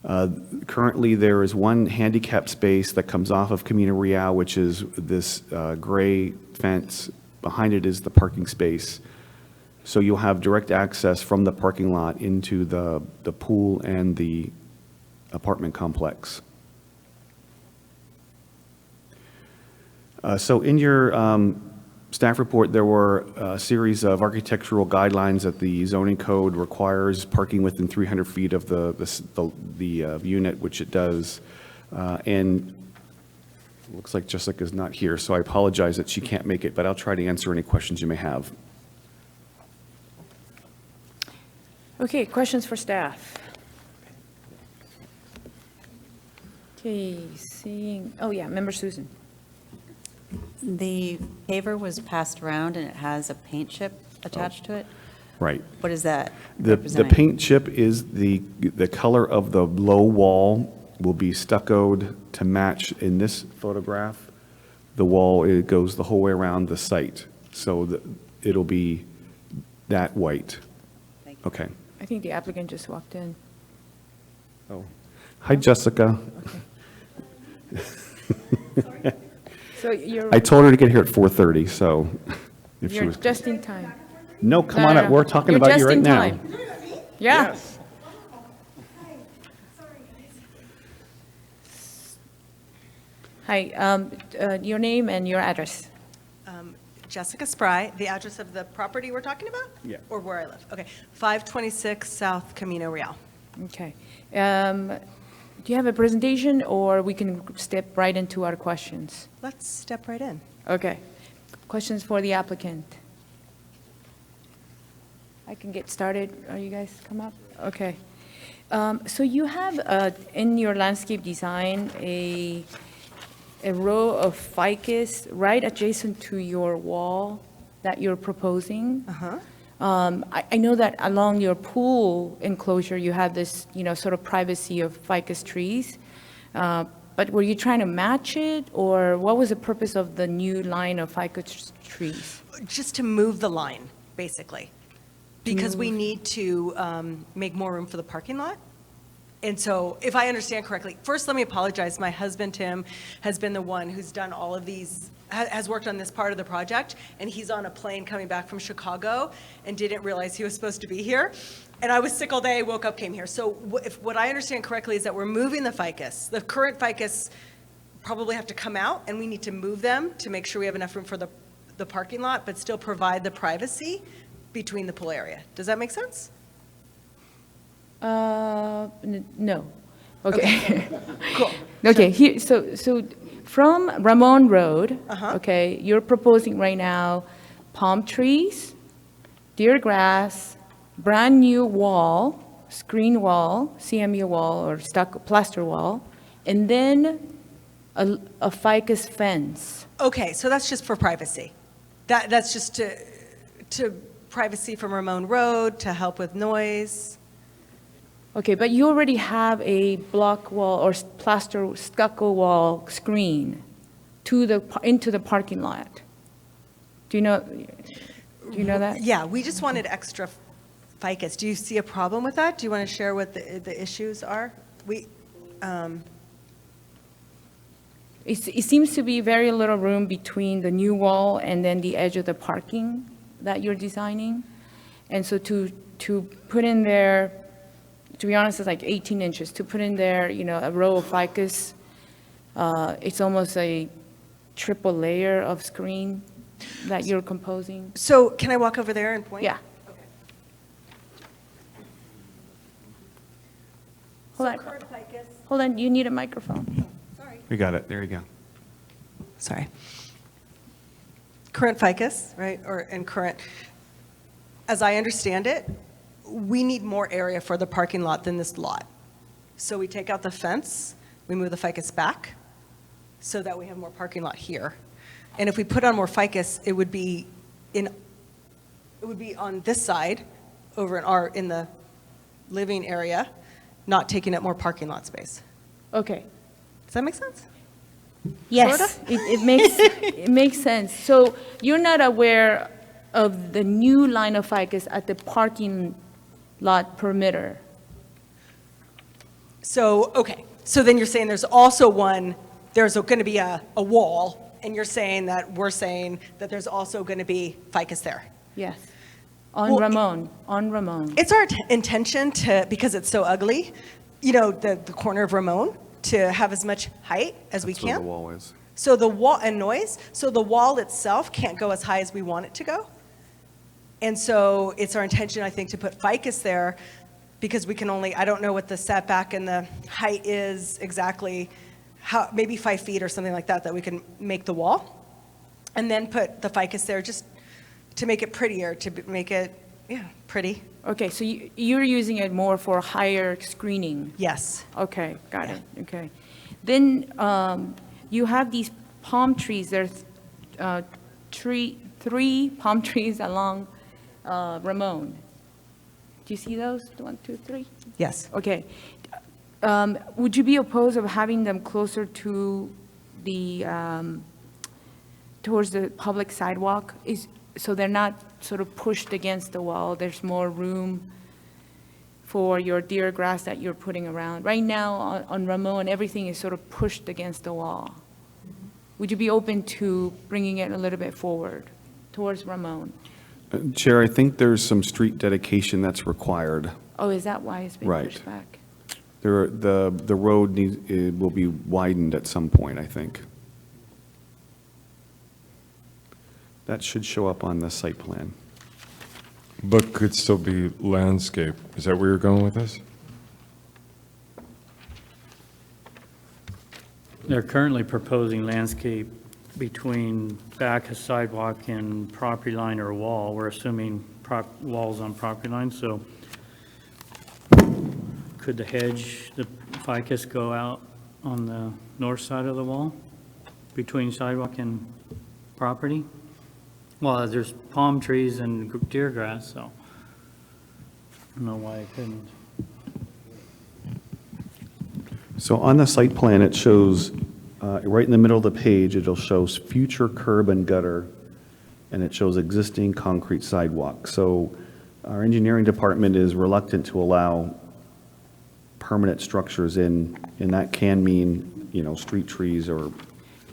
Currently, there is 1 handicap space that comes off of Camino Real, which is this gray fence. Behind it is the parking space. So you'll have direct access from the parking lot into the pool and the apartment complex. So in your staff report, there were a series of architectural guidelines that the zoning code requires parking within 300 feet of the unit, which it does. And it looks like Jessica's not here, so I apologize that she can't make it, but I'll try to answer any questions you may have. Okay, questions for staff? Okay, oh yeah, Member Susan. The paver was passed around and it has a paint chip attached to it. Right. What is that The representing? paint chip is the color of the low wall will be stuccoed to match in this photograph. The wall, it goes the whole way around the site. So it'll be that white. Thank you. Okay. I think the applicant just walked in. Oh. Hi, Jessica. So you're, I told her to get here at 4:30, so if she you're was. just in time. No, come on up. We're talking You're about just you right in now. time. Yeah. Hi, your name and your address. Jessica Spry, the address of the property we're talking about? Yeah. Or where I live? Okay, 526 South Camino Real. Okay. Do you have a presentation, or we can step right into our questions? Let's step right in. Okay. Questions for the applicant? I can get started. Are you guys come up? Okay. So you have in your landscape design a row of ficus right adjacent to your wall that you're proposing. Uh-huh. I know that along your pool enclosure, you have this, sort of privacy of ficus trees. But were you trying to match it, or what was the purpose of the new line of ficus trees? Just to move the line, basically. Because we need to make more room for the parking lot. And so, if I understand correctly, first let me apologize. My husband, Tim, has been the one who's done all of these, has worked on this part of the project, and he's on a plane coming back from Chicago and didn't realize he was supposed to be here. And I was sick all day, woke up, came here. So if what I understand correctly is that we're moving the ficus. The current ficus probably have to come out, and we need to move them to make sure we have enough room for the parking lot, but still provide the privacy between the pool area. Does that make sense? No. Okay. Cool. Okay, here, so from Ramon Road, Uh-huh. okay, you're proposing right now palm trees, deer grass, brand-new wall, screen wall, CMU wall, or plaster wall, and then a ficus fence. Okay, so that's just for privacy. That's just to privacy from Ramon Road, to help with noise. Okay, but you already have a block wall or plaster stucco wall screen into the parking lot. Do you know that? Yeah, we just wanted extra ficus. Do you see a problem with that? Do you want to share what the issues are? It seems to be very little room between the new wall and then the edge of the parking that you're designing. And so to put in there, to be honest, it's like 18 inches. To put in there, a row of ficus, it's almost a triple layer of screen that you're composing. So can I walk over there and point? Yeah. Okay. Hold on. Current ficus. Hold on, you need a microphone. Sorry. We got it. There you go. Sorry. Current ficus, right, and current, as I understand it, we need more area for the parking lot than this lot. So we take out the fence, we move the ficus back, so that we have more parking lot here. And if we put on more ficus, it would be on this side, over in the living area, not taking up more parking lot space. Okay. Does that make sense? Yes, Sorta? it makes sense. So you're not aware of the new line of ficus at the parking lot perimeter? So, okay, so then you're saying there's also there's going to be a wall, and we're saying that there's also going to be ficus there. Yes. On Ramon. It's our intention because it's so ugly, the corner of Ramon, to have as much height as we can. That's where the wall is. So the wall, and noise, so the wall itself can't go as high as we want it to go. And so it's our intention, I think, to put ficus there, because we can I don't know what the setback and the height is exactly, maybe 5 feet or something like that we can make the wall. And then put the ficus there just to make it prettier, to make it, pretty. Okay, so you're using it more for higher screening? Yes. Okay, got it, okay. Then you have these palm trees, there's three palm trees along Ramon. Do you see those? 1, 2, 3? Yes. Okay. Would you be opposed of having them closer to towards the public sidewalk? So they're not sort of pushed against the wall, there's more room for your deer grass that you're putting around. Right now on Ramon, everything is sort of pushed against the wall. Would you be open to bringing it a little bit forward towards Ramon? Chair, I think there's some street dedication that's required. Oh, is that why it's being Right. pushed back? The road will be widened at some point, I think. That should show up on the site plan. But could still be landscape. Is that where you're going with this? They're currently proposing landscape between back of sidewalk and property line or wall. We're assuming walls on property line, so could the hedge, the ficus go out on the north side of the wall between sidewalk and property? Well, there's palm trees and deer grass, so I don't know why it couldn't. So on the site plan, it shows, right in the middle of the page, it'll show future curb and gutter, and it shows existing concrete sidewalk. So our engineering department is reluctant to allow permanent structures in, and that can mean, you know, street trees or.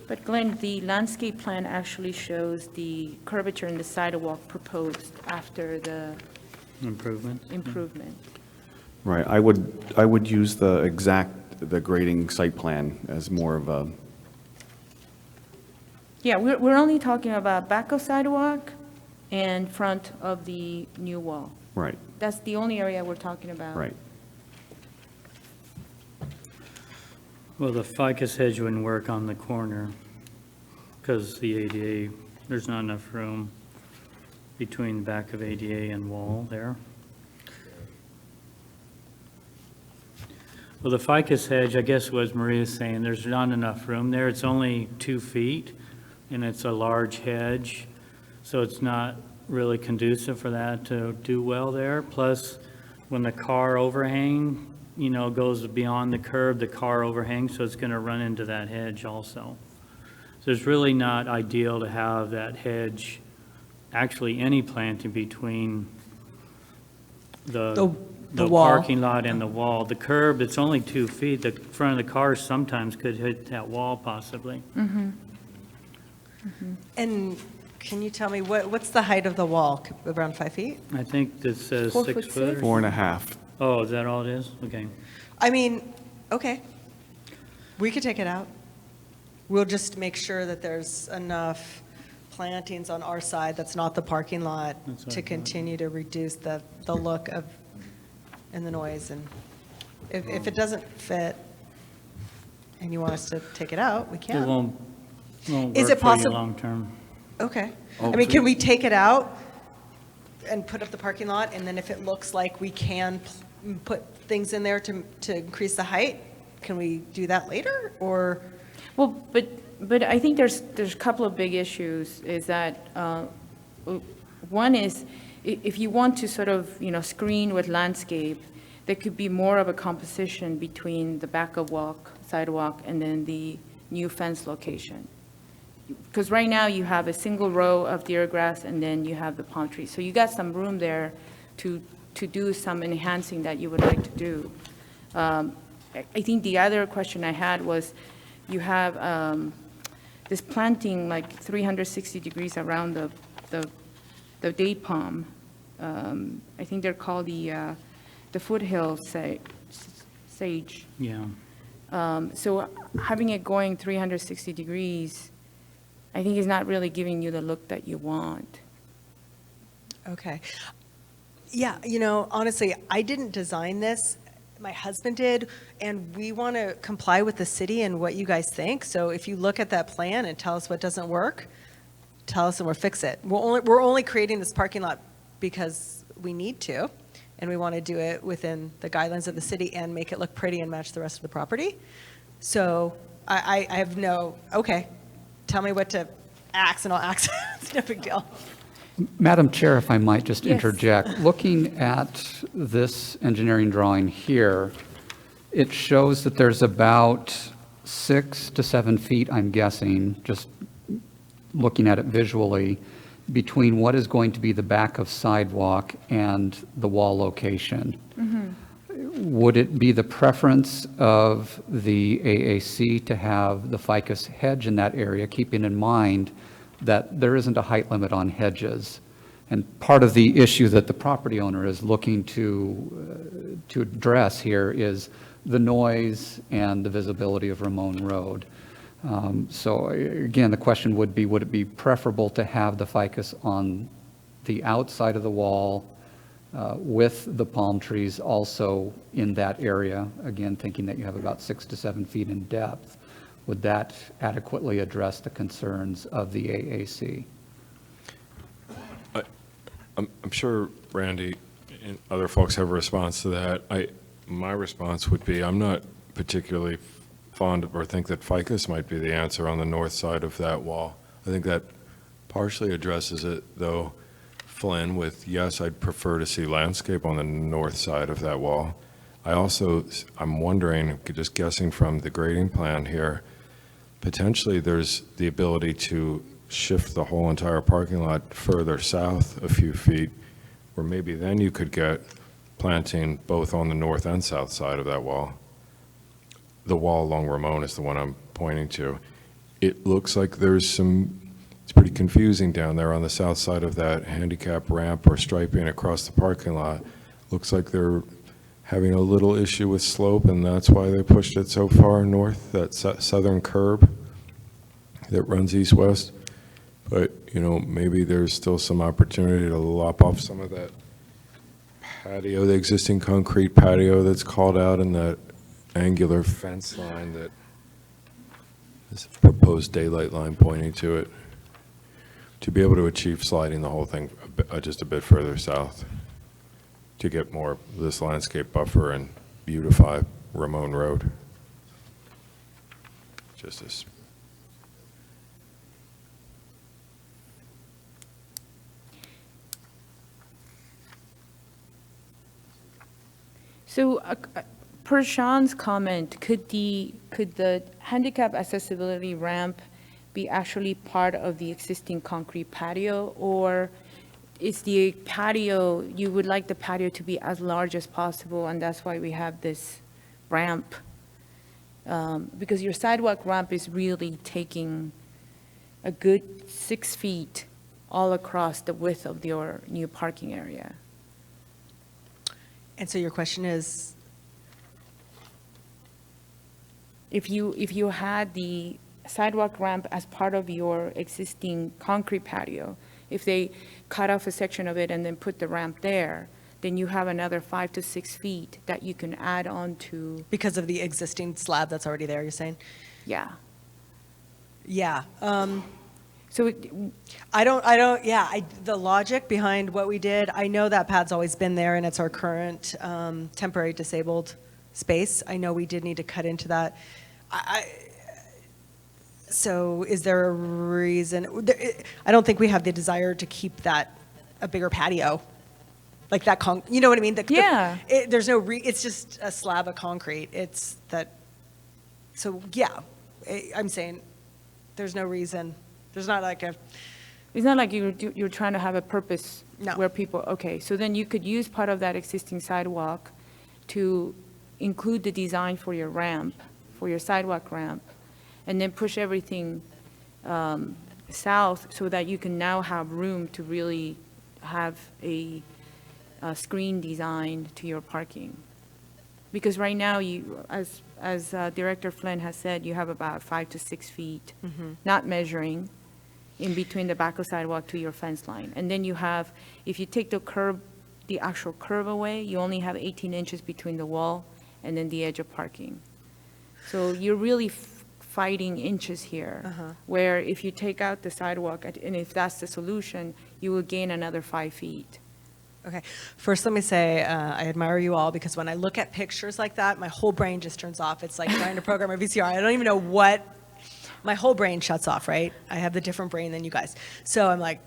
But Glenn, the landscape plan actually shows the curvature in the sidewalk proposed after the Improvement? improvement. Right, I would use the grading site plan as more of a, Yeah, we're only talking about back of sidewalk and front of the new wall. right, That's the only area we're talking about. right. Well, the ficus hedge wouldn't work on the corner because the ADA, there's not enough room between the back of ADA and wall there. Well, the ficus hedge, I guess what Maria's saying, there's not enough room there. It's only 2 feet and it's a large hedge. So it's not really conducive for that to do well there. Plus, when the car overhang, you know, goes beyond the curb, the car overhangs, so it's going to run into that hedge also. So it's really not ideal to have that hedge, actually any planting between the wall. parking lot and the wall. The curb, it's only 2 feet. The front of the car sometimes could hit that wall possibly. And can you tell me, what's the height of the wall? Around 5 feet? I think this says 4 6 foot foot. six. 4.5. Oh, is that all it is? Okay. I mean, okay. We could take it out. We'll just make sure that there's enough plantings on our side that's not the parking lot That's what I to thought. continue to reduce the look of, and the noise. And if it doesn't fit and you want us to take it out, we It can. won't Is work it for you possible? long-term. Okay. Oh, I mean, so- can we take it out and put up the parking lot, and then if it looks like we can put things in there to increase the height, can we do that later, or? Well, but I think there's a couple of big issues, is that, one is, if you want to sort of, you know, screen with landscape, there could be more of a composition between the back of sidewalk, and then the new fence location. Because right now you have a single row of deer grass, and then you have the palm trees. So you got some room there to do some enhancing that you would like to do. I think the other question I had was, you have this planting like 360 degrees around the date palm. I think they're called the foothill sage. Yeah. So having it going 360 degrees, I think is not really giving you the look that you want. Okay. Yeah, you know, honestly, I didn't design this. My husband did, and we want to comply with the city and what you guys think. So if you look at that plan and tell us what doesn't work, tell us and we'll fix it. We're only creating this parking lot because we need to, and we want to do it within the guidelines of the city and make it look pretty and match the rest of the property. So I have okay, tell me what to axe and I'll axe it. It's no big deal. Madam Chair, if I might just Yes. interject, looking at this engineering drawing here, it shows that there's about 6 to 7 feet, I'm guessing, just looking at it visually, between what is going to be the back of sidewalk and the wall location. Would it be the preference of the AAC to have the ficus hedge in that area, keeping in mind that there isn't a height limit on hedges? And part of the issue that the property owner is looking to address here is the noise and the visibility of Ramon Road. So again, the question would it be preferable to have the ficus on the outside of the wall with the palm trees also in that area? Again, thinking that you have about 6 to 7 feet in depth. Would that adequately address the concerns of the AAC? I'm sure Randy and other folks have a response to that. My response would be, I'm not particularly fond of or think that ficus might be the answer on the north side of that wall. I think that partially addresses it, though, Flynn, with, yes, I'd prefer to see landscape on the north side of that wall. I'm wondering, just guessing from the grading plan here, potentially there's the ability to shift the whole entire parking lot further south a few feet, where maybe then you could get planting both on the north and south side of that wall. The wall along Ramon is the one I'm pointing to. It looks like it's pretty confusing down there on the south side of that handicap ramp or striping across the parking lot. Looks like they're having a little issue with slope, and that's why they pushed it so far north, that southern curb that runs east-west. But, maybe there's still some opportunity to lop off some of that patio, the existing concrete patio that's called out in that angular fence line that is a proposed daylight line pointing to it, to be able to achieve sliding the whole thing just a bit further south to get more of this landscape buffer and beautify Ramon Road. Just as So, per Sean's comment, could the handicap accessibility ramp be actually part of the existing concrete patio, or is the patio, you would like the patio to be as large as possible, and that's why we have this ramp? Because your sidewalk ramp is really taking a good 6 feet all across the width of your new parking area. And so your question is? If you had the sidewalk ramp as part of your existing concrete patio, if they cut off a section of it and then put the ramp there, then you have another 5 to 6 feet that you can add on to. Because of the existing slab that's already there, you're saying? Yeah. Yeah. So the logic behind what we did, I know that pad's always been there, and it's our current temporary disabled space. I know we did need to cut into that. So is there a reason? I don't think we have the desire to keep that a bigger patio, like that. You know what I mean? Yeah. There's no. It's just a slab of concrete. It's that. So yeah, I'm saying there's no reason. There's not like a. It's not like you're trying to have a purpose. No. Where people, okay, so then you could use part of that existing sidewalk to include the design for your ramp, for your sidewalk ramp, and then push everything south so that you can now have room to really have a screen designed to your parking. Because right now, you, as Director Flynn has said, you have about 5 to 6 feet, not measuring, in between the back of sidewalk to your fence line. And then you have, if you take the actual curb away, you only have 18 inches between the wall and then the edge of parking. So you're really fighting inches here, where if you take out the sidewalk, and if that's the solution, you will gain another 5 feet. Okay. First, let me say I admire you all, because when I look at pictures like that, my whole brain just turns off. It's like trying to program a VCR. I don't even know what, my whole brain shuts off, right? I have the different brain than you guys. So I'm like,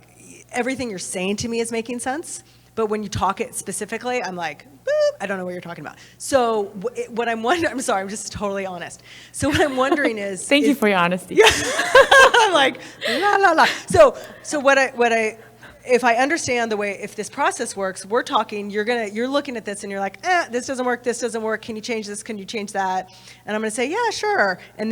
everything you're saying to me is making sense. But when you talk it specifically, I'm like, boop, I don't know what you're talking about. So what I'm wondering, I'm sorry, I'm just totally honest. So what I'm wondering is. Thank you for your honesty. I'm like, la, la, la. So if I understand the way, if this process works, we're talking, you're looking at this and you're like, this doesn't work, can you change this, can you change that? And I'm gonna say, yeah, sure. And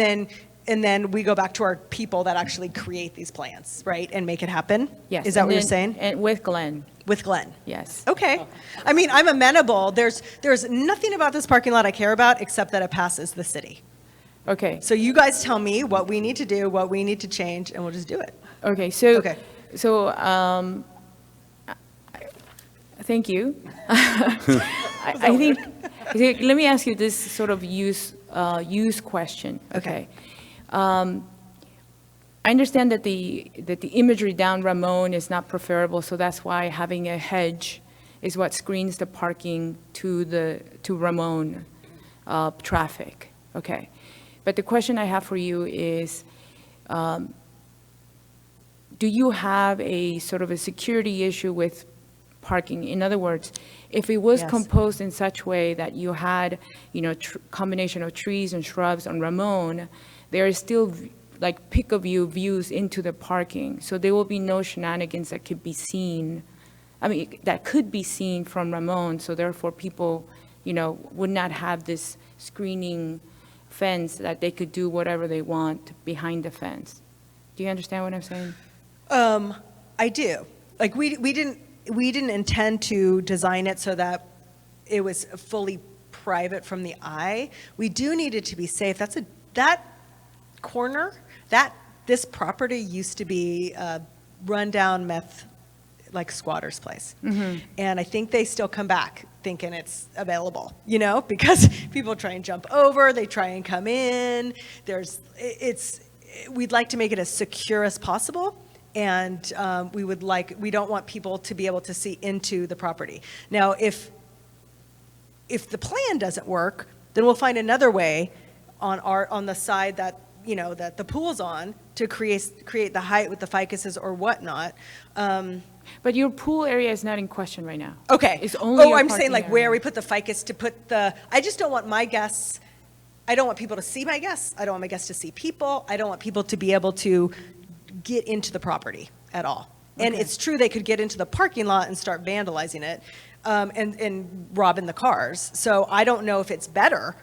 then we go back to our people that actually create these plans, right? And make it happen? Yes. Is that what you're saying? And with Glenn. With Glenn? Yes. Okay. I mean, I'm amenable. There's nothing about this parking lot I care about except that it passes the city. Okay. So you guys tell me what we need to do, what we need to change, and we'll just do it. Okay, so, Okay. thank you. I think, let me ask you this sort of use question, okay? I understand that the imagery down Ramon is not preferable, so that's why having a hedge is what screens the parking to Ramon traffic, okay? But the question I have for you is, do you have a sort of a security issue with parking? In other words, if it was Yes. composed in such way that you had, combination of trees and shrubs on Ramon, there is still like pick-a-view views into the parking. So there will be no shenanigans that could be seen, that could be seen from Ramon. So therefore people, would not have this screening fence that they could do whatever they want behind the fence. Do you understand what I'm saying? I do. Like, we didn't intend to design it so that it was fully private from the eye. We do need it to be safe. That corner, this property used to be a rundown meth, like squatter's place. And I think they still come back thinking it's available, because people try and jump over, they try and come in. We'd like to make it as secure as possible. And we don't want people to be able to see into the property. Now, if the plan doesn't work, then we'll find another way on the side that that the pool's on to create the height with the ficuses or whatnot. But your pool area is not in question right now. Okay. It's only your I'm saying parking like area. where we put the ficus to put I just don't want my guests. I don't want people to see my guests. I don't want my guests to see people. I don't want people to be able to get into the property at all. And it's true they could get into the parking lot and start vandalizing it and robbing the cars. So I don't know if it's better.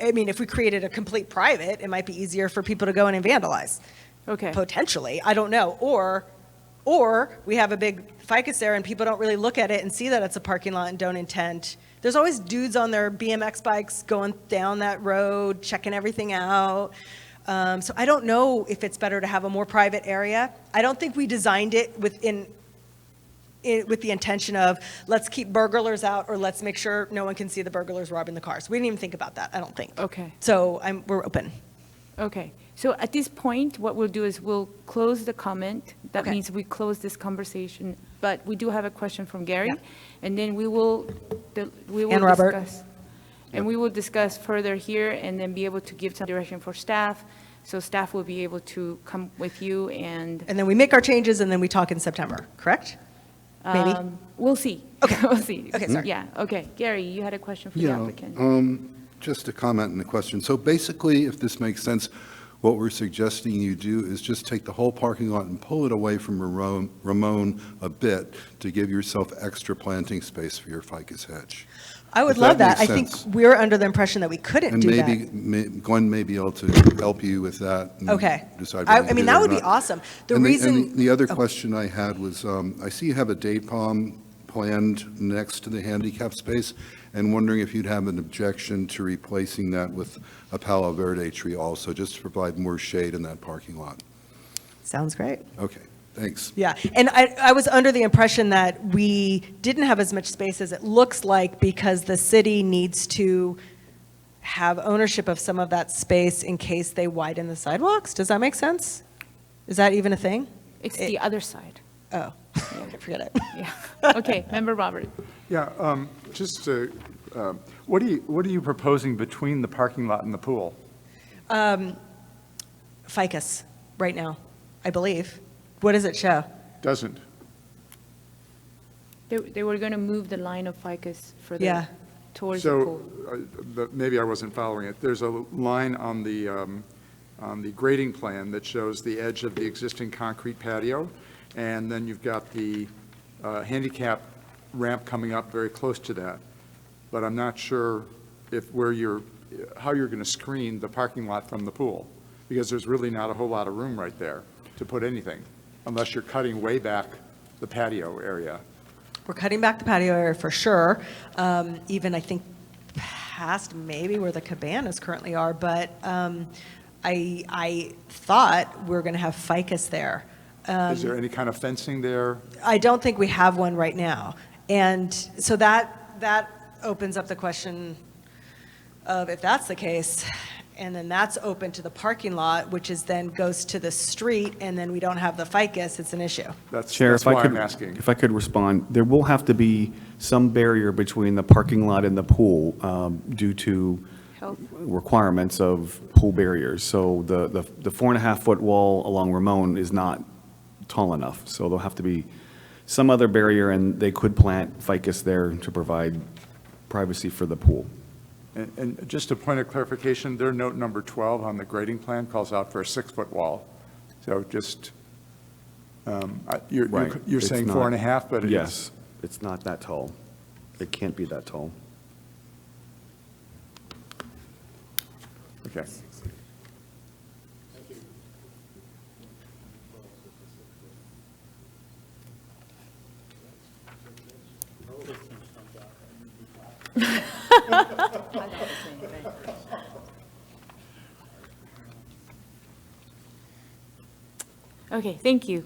I mean, if we created a complete private, it might be easier for people to go in and vandalize. Okay. Potentially, I don't know. Or we have a big ficus there and people don't really look at it and see that it's a parking lot and don't intend. There's always dudes on their BMX bikes going down that road, checking everything out. So I don't know if it's better to have a more private area. I don't think we designed it with the intention of let's keep burglars out or let's make sure no one can see the burglars robbing the cars. We didn't even think about that, I don't think. Okay. So we're open. Okay. So at this point, what we'll do is we'll close the comment. That means we close this conversation. But we do have a question from Gary, and then we will And Robert. discuss. And we will discuss further here and then be able to give some direction for staff. So staff will be able to come with you and. And then we make our changes and then we talk in September, correct? Maybe? We'll see. Okay. We'll see. Okay, sorry. Yeah, okay. Gary, you had a question for the Yeah, applicant. just a comment and a question. So basically, if this makes sense, what we're suggesting you do is just take the whole parking lot and pull it away from Ramon a bit to give yourself extra planting space for your ficus hedge. I would If love that. makes I think sense. we're under the impression that we couldn't And do maybe, that. Gwen may be able to help you with that. and Okay. decide I whether to mean, do that or would be not. awesome. The And reason. and the other question I had was, I see you have a date palm planned next to the handicap space, and wondering if you'd have an objection to replacing that with a Palo Verde tree also, just to provide more shade in that parking lot. Sounds great. Okay, thanks. Yeah, and I was under the impression that we didn't have as much space as it looks like because the city needs to have ownership of some of that space in case they widen the sidewalks. Does that make sense? Is that even a thing? It's the other side. Oh, okay, forget it. Yeah. Okay, Member Robert. Yeah, just to, what are you proposing between the parking lot and the pool? Ficus, right now, I believe. What does it show? Doesn't. They were going to move the line of ficus further Yeah. towards the pool. So, maybe I wasn't following it. There's a line on the grading plan that shows the edge of the existing concrete patio, and then you've got the handicap ramp coming up very close to that. But I'm not sure how you're going to screen the parking lot from the pool, because there's really not a whole lot of room right there to put anything, unless you're cutting way back the patio area. We're cutting back the patio area for sure. Even, I think, past maybe where the cabanas currently are, but I thought we were going to have ficus there. Is there any kind of fencing there? I don't think we have one right now. And so that opens up the question of if that's the case, and then that's open to the parking lot, which is then goes to the street, and then we don't have the ficus, it's an issue. Chair, That's if I why could, I'm asking. if I could respond, there will have to be some barrier between the parking lot and the pool due to requirements of pool barriers. So the 4.5-foot wall along Ramon is not tall enough. So there'll have to be some other barrier, and they could plant ficus there to provide privacy for the pool. And just a point of clarification, their note number 12 on the grading plan calls out for a 6-foot wall. So just, you're It's saying not- 4.5, but it's. Yes, it's not that tall. It can't be that tall. Okay. Okay, thank you.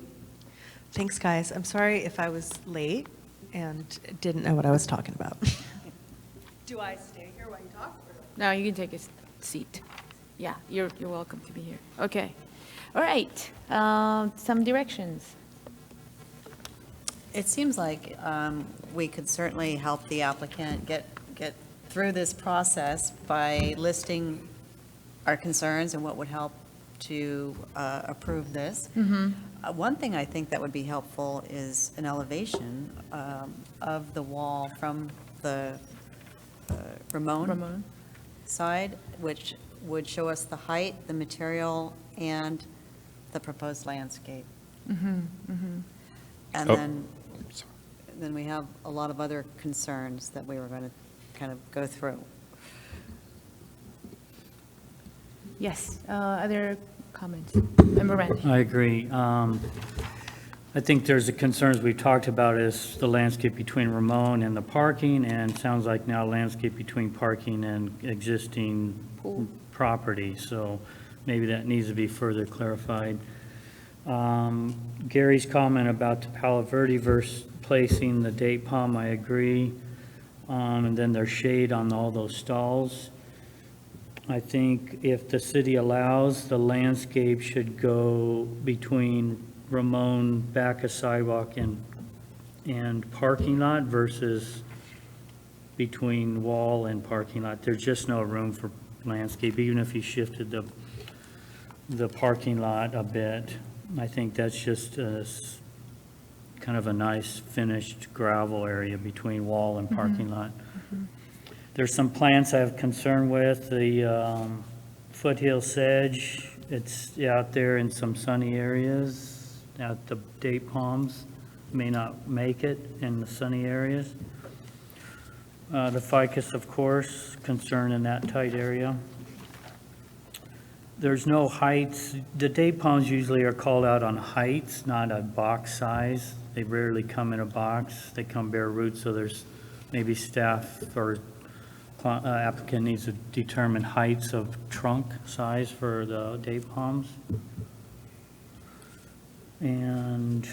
Thanks, guys. I'm sorry if I was late and didn't know what I was talking about. Do I stay here while you talk? Now you can take a seat. Yeah, you're welcome to be here. Okay. All right, some directions. It seems like we could certainly help the applicant get through this process by listing our concerns and what would help to approve this. One thing I think that would be helpful is an elevation of the wall from the Ramon side, which would show us the height, the material, and the proposed landscape. And then we have a lot of other concerns that we were going to kind of go through. Yes, other comments? Member Randy? I agree. I think there's the concerns we've talked about is the landscape between Ramon and the parking, and sounds like now landscape between parking and existing property, so maybe that needs to be further clarified. Gary's comment about the Palo Verde versus placing the date palm, I agree. And then there's shade on all those stalls. I think if the city allows, the landscape should go between Ramon, back a sidewalk and parking lot versus between wall and parking lot. There's just no room for landscape, even if you shifted the parking lot a bit. I think that's just kind of a nice finished gravel area between wall and parking lot. There's some plants I have concern with, the foothill sedge. It's out there in some sunny areas, out the date palms, may not make it in the sunny areas. The ficus, of course, concern in that tight area. There's no heights. The date palms usually are called out on heights, not a box size. They rarely come in a box. They come bare roots, so there's maybe staff or applicant needs to determine heights of trunk size for the date palms. And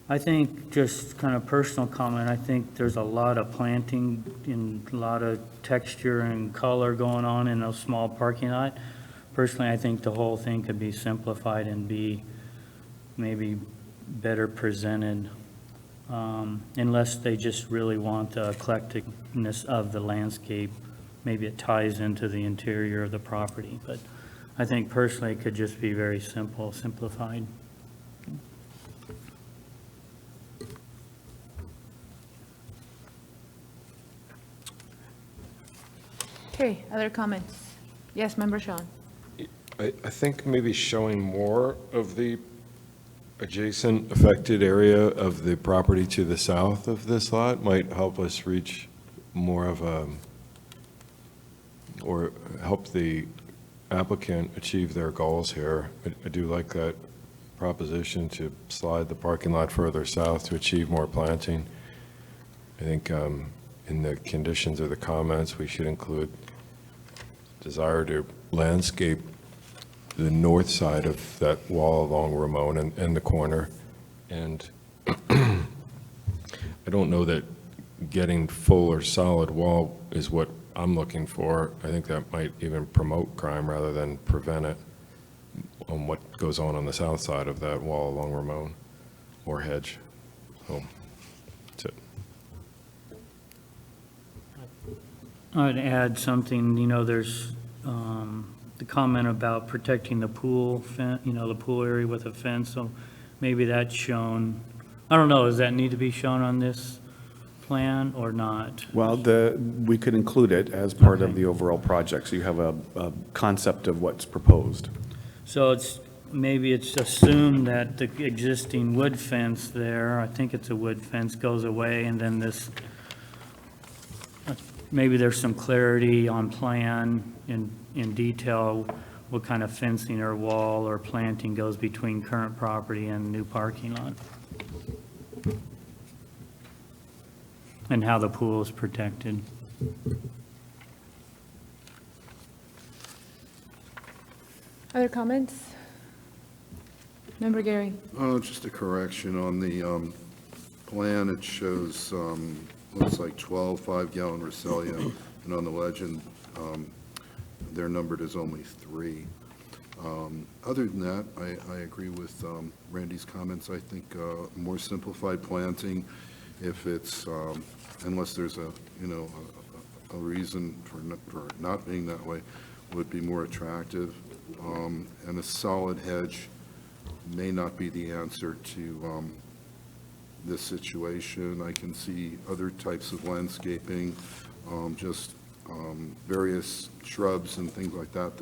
I think, just kind of personal comment, I think there's a lot of planting and a lot of texture and color going on in a small parking lot. Personally, I think the whole thing could be simplified and be maybe better presented, unless they just really want the eclecticness of the landscape. Maybe it ties into the interior of the property, but I think personally it could just be very simple, simplified. Okay, other comments? Yes, Member Sean? I think maybe showing more of the adjacent affected area of the property to the south of this lot might help us reach more of a, or help the applicant achieve their goals here. I do like that proposition to slide the parking lot further south to achieve more planting. I think in the conditions or the comments, we should include desire to landscape the north side of that wall along Ramon and the corner. And I don't know that getting full or solid wall is what I'm looking for. I think that might even promote crime rather than prevent it on what goes on the south side of that wall along Ramon or Hedge. So that's it. I'd add something, there's the comment about protecting the pool, the pool area with a fence, so maybe that's shown. I don't know, does that need to be shown on this plan or not? Well, we could include it as part of the overall project, so you have a concept of what's proposed. So maybe it's assumed that the existing wood fence there, I think it's a wood fence, goes away, and then maybe there's some clarity on plan in detail, what kind of fencing or wall or planting goes between current property and new parking lot. And how the pool is protected. Other comments? Member Gary? Just a correction on the plan. It shows, looks like 12 5-gallon Roselia, and on the legend, they're numbered as only 3. Other than that, I agree with Randy's comments. I think more simplified planting, if it's, unless there's a reason for not being that way, would be more attractive. And a solid hedge may not be the answer to this situation. I can see other types of landscaping, just various shrubs and things like that,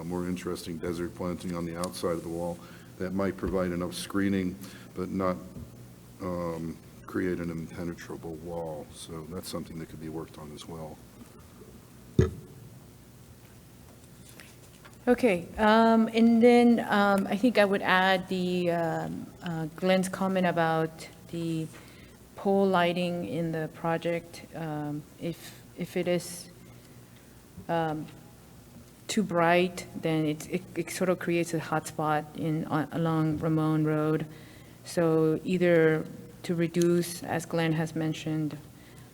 more interesting desert planting on the outside of the wall that might provide enough screening, but not create an impenetrable wall. So that's something that could be worked on as well. Okay, and then I think I would add the Glenn's comment about the pole lighting in the project. If it is too bright, then it sort of creates a hot spot along Ramon Road. So either to reduce, as Glenn has mentioned,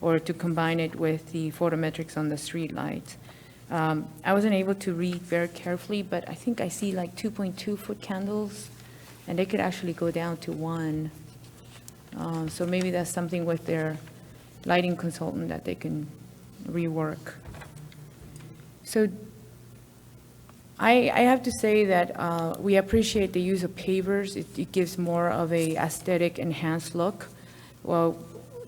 or to combine it with the photometrics on the street lights. I wasn't able to read very carefully, but I think I see like 2.2-foot candles, and they could actually go down to 1. So maybe that's something with their lighting consultant that they can rework. So I have to say that we appreciate the use of pavers. It gives more of a aesthetic enhanced look. Well,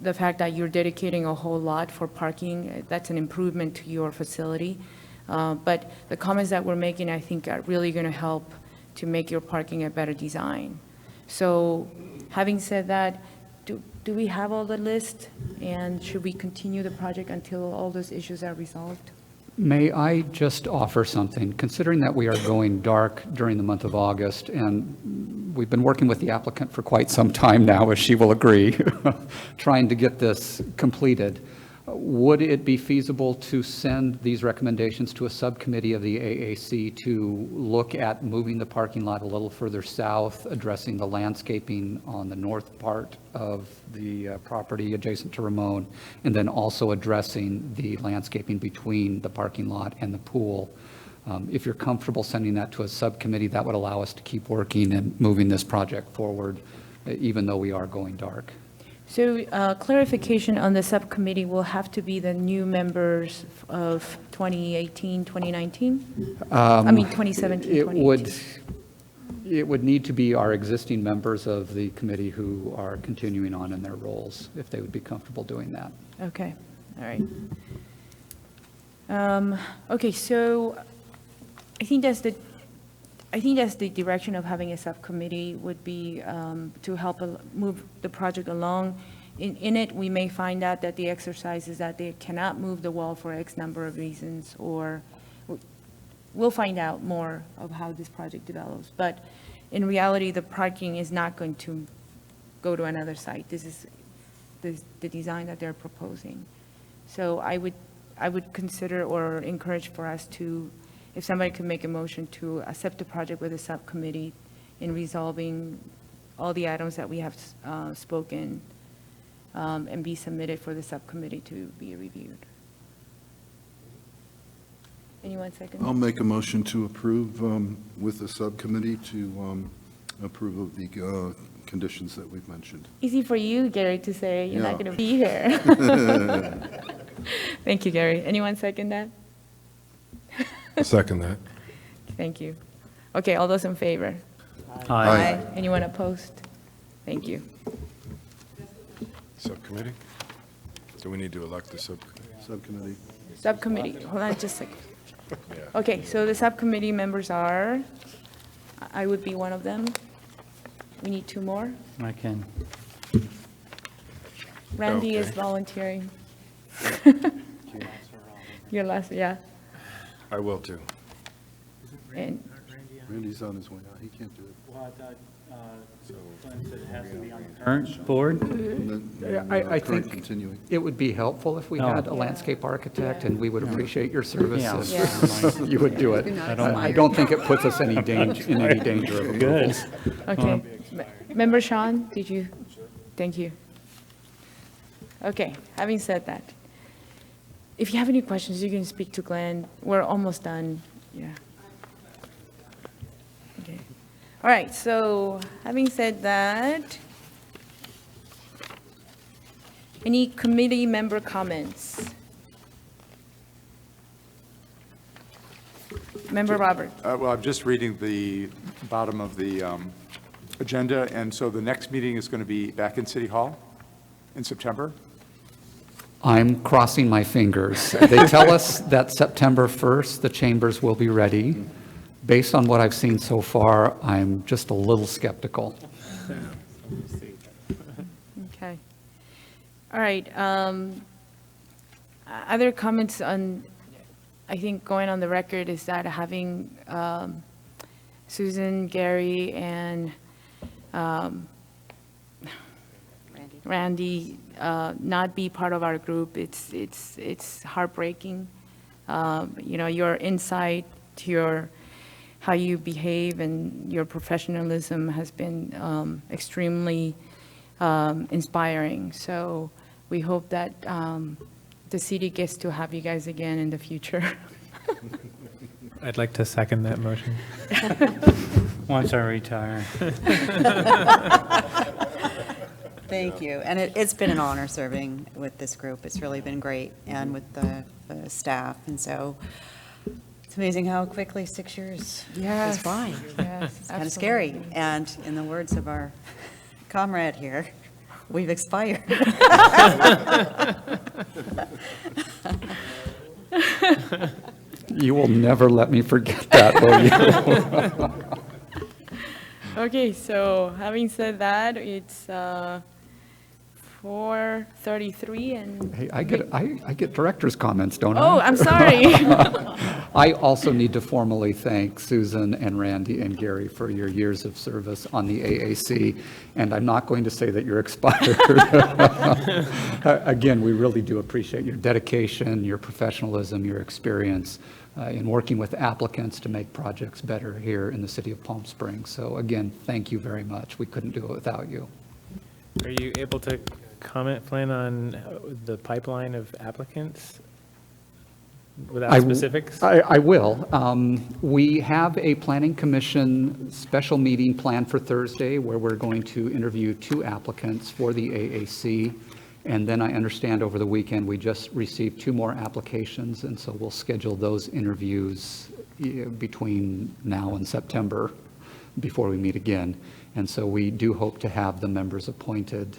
the fact that you're dedicating a whole lot for parking, that's an improvement to your facility. But the comments that we're making, I think, are really going to help to make your parking a better design. So having said that, do we have all the list? And should we continue the project until all those issues are resolved? May I just offer something? Considering that we are going dark during the month of August, and we've been working with the applicant for quite some time now, as she will agree, trying to get this completed, would it be feasible to send these recommendations to a subcommittee of the AAC to look at moving the parking lot a little further south, addressing the landscaping on the north part of the property adjacent to Ramon, and then also addressing the landscaping between the parking lot and the pool? If you're comfortable sending that to a subcommittee, that would allow us to keep working and moving this project forward, even though we are going dark. So clarification on the subcommittee will have to be the new members of 2018, 2019? I mean, 2017, 2018. It would need to be our existing members of the committee who are continuing on in their roles, if they would be comfortable doing that. Okay, all right. Okay, so I think that's the direction of having a subcommittee would be to help move the project along. In it, we may find out that the exercise is that they cannot move the wall for X number of reasons, or we'll find out more of how this project develops. But in reality, the parking is not going to go to another site. This the design that they're proposing. So I would consider or encourage for us to, if somebody could make a motion to accept the project with the subcommittee in resolving all the items that we have spoken, and be submitted for the subcommittee to be reviewed. Anyone second? I'll make a motion to approve with the subcommittee to approve of the conditions that we've mentioned. Easy for you, Gary, to say you're not Yeah. going to be here. Thank you, Gary. Anyone second that? I'll second that. Thank you. Okay, all those in favor? Aye. Anyone opposed? Thank you. Subcommittee? Do we need to elect the subcommittee? Subcommittee. Subcommittee, hold on just a second. Yeah. Okay, so the subcommittee members are, I would be one of them. We need two more. I can. Randy is Okay. volunteering. Your last, yeah. I will too. And Randy's on his way out. He can't do it. Well, I thought, Glenn said it has to be on the current board. I Current think continuing. it would be helpful if we Oh. had a landscape architect, and we would appreciate your service Yeah. if you would do it. I don't think it puts us in any danger of Good. approvals. Okay. Member Sean, did you? Thank you. Okay, having said that, if you have any questions, you can speak to Glenn. We're almost done. Yeah. Okay. All right, so having said that, any committee member comments? Member Robert? Well, I'm just reading the bottom of the agenda, and so the next meeting is going to be back in City Hall in September? I'm crossing my fingers. They tell us that September 1st, the chambers will be ready. Based on what I've seen so far, I'm just a little skeptical. Okay. All right. Other comments on, I think going on the record is that having Susan, Gary, and Randy not be part of our group, it's heartbreaking. You know, your insight to how you behave and your professionalism has been extremely inspiring. So we hope that the city gets to have you guys again in the future. I'd like to second that motion. Once I retire. Thank you. And it's been an honor serving with this group. It's really been great, and with the staff. And so it's amazing how quickly 6 years goes by. Yes, It's kind of scary. And in the words of our comrade here, we've expired. You will never let me forget that, will you? Okay, so having said that, it's 4:33 and. Hey, I get director's comments, don't I? Oh, I'm sorry. I also need to formally thank Susan and Randy and Gary for your years of service on the AAC, and I'm not going to say that you're expired. Again, we really do appreciate your dedication, your professionalism, your experience in working with applicants to make projects better here in the city of Palm Springs. So again, thank you very much. We couldn't do it without you. Are you able to comment, Flynn, on the pipeline of applicants without specifics? I will. We have a planning commission special meeting planned for Thursday where we're going to interview 2 applicants for the AAC. And then I understand over the weekend, we just received 2 more applications. And so we'll schedule those interviews between now and September before we meet again. And so we do hope to have the members appointed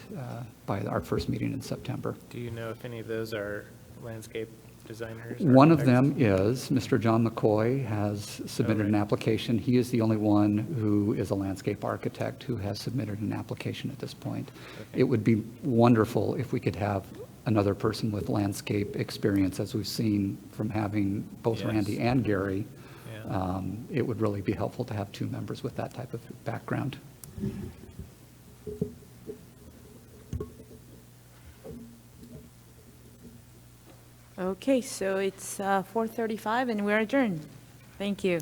by our first meeting in September. Do you know if any of those are landscape designers? One of architects? them is Mr. John McCoy has submitted an application. He is the only one who is a landscape architect who has submitted an application at this point. It would be wonderful if we could have another person with landscape experience, as we've seen from having both Yes. Randy and Gary. Yeah. It would really be helpful to have 2 members with that type of background. Okay, so it's 4:35 and we're adjourned. Thank you.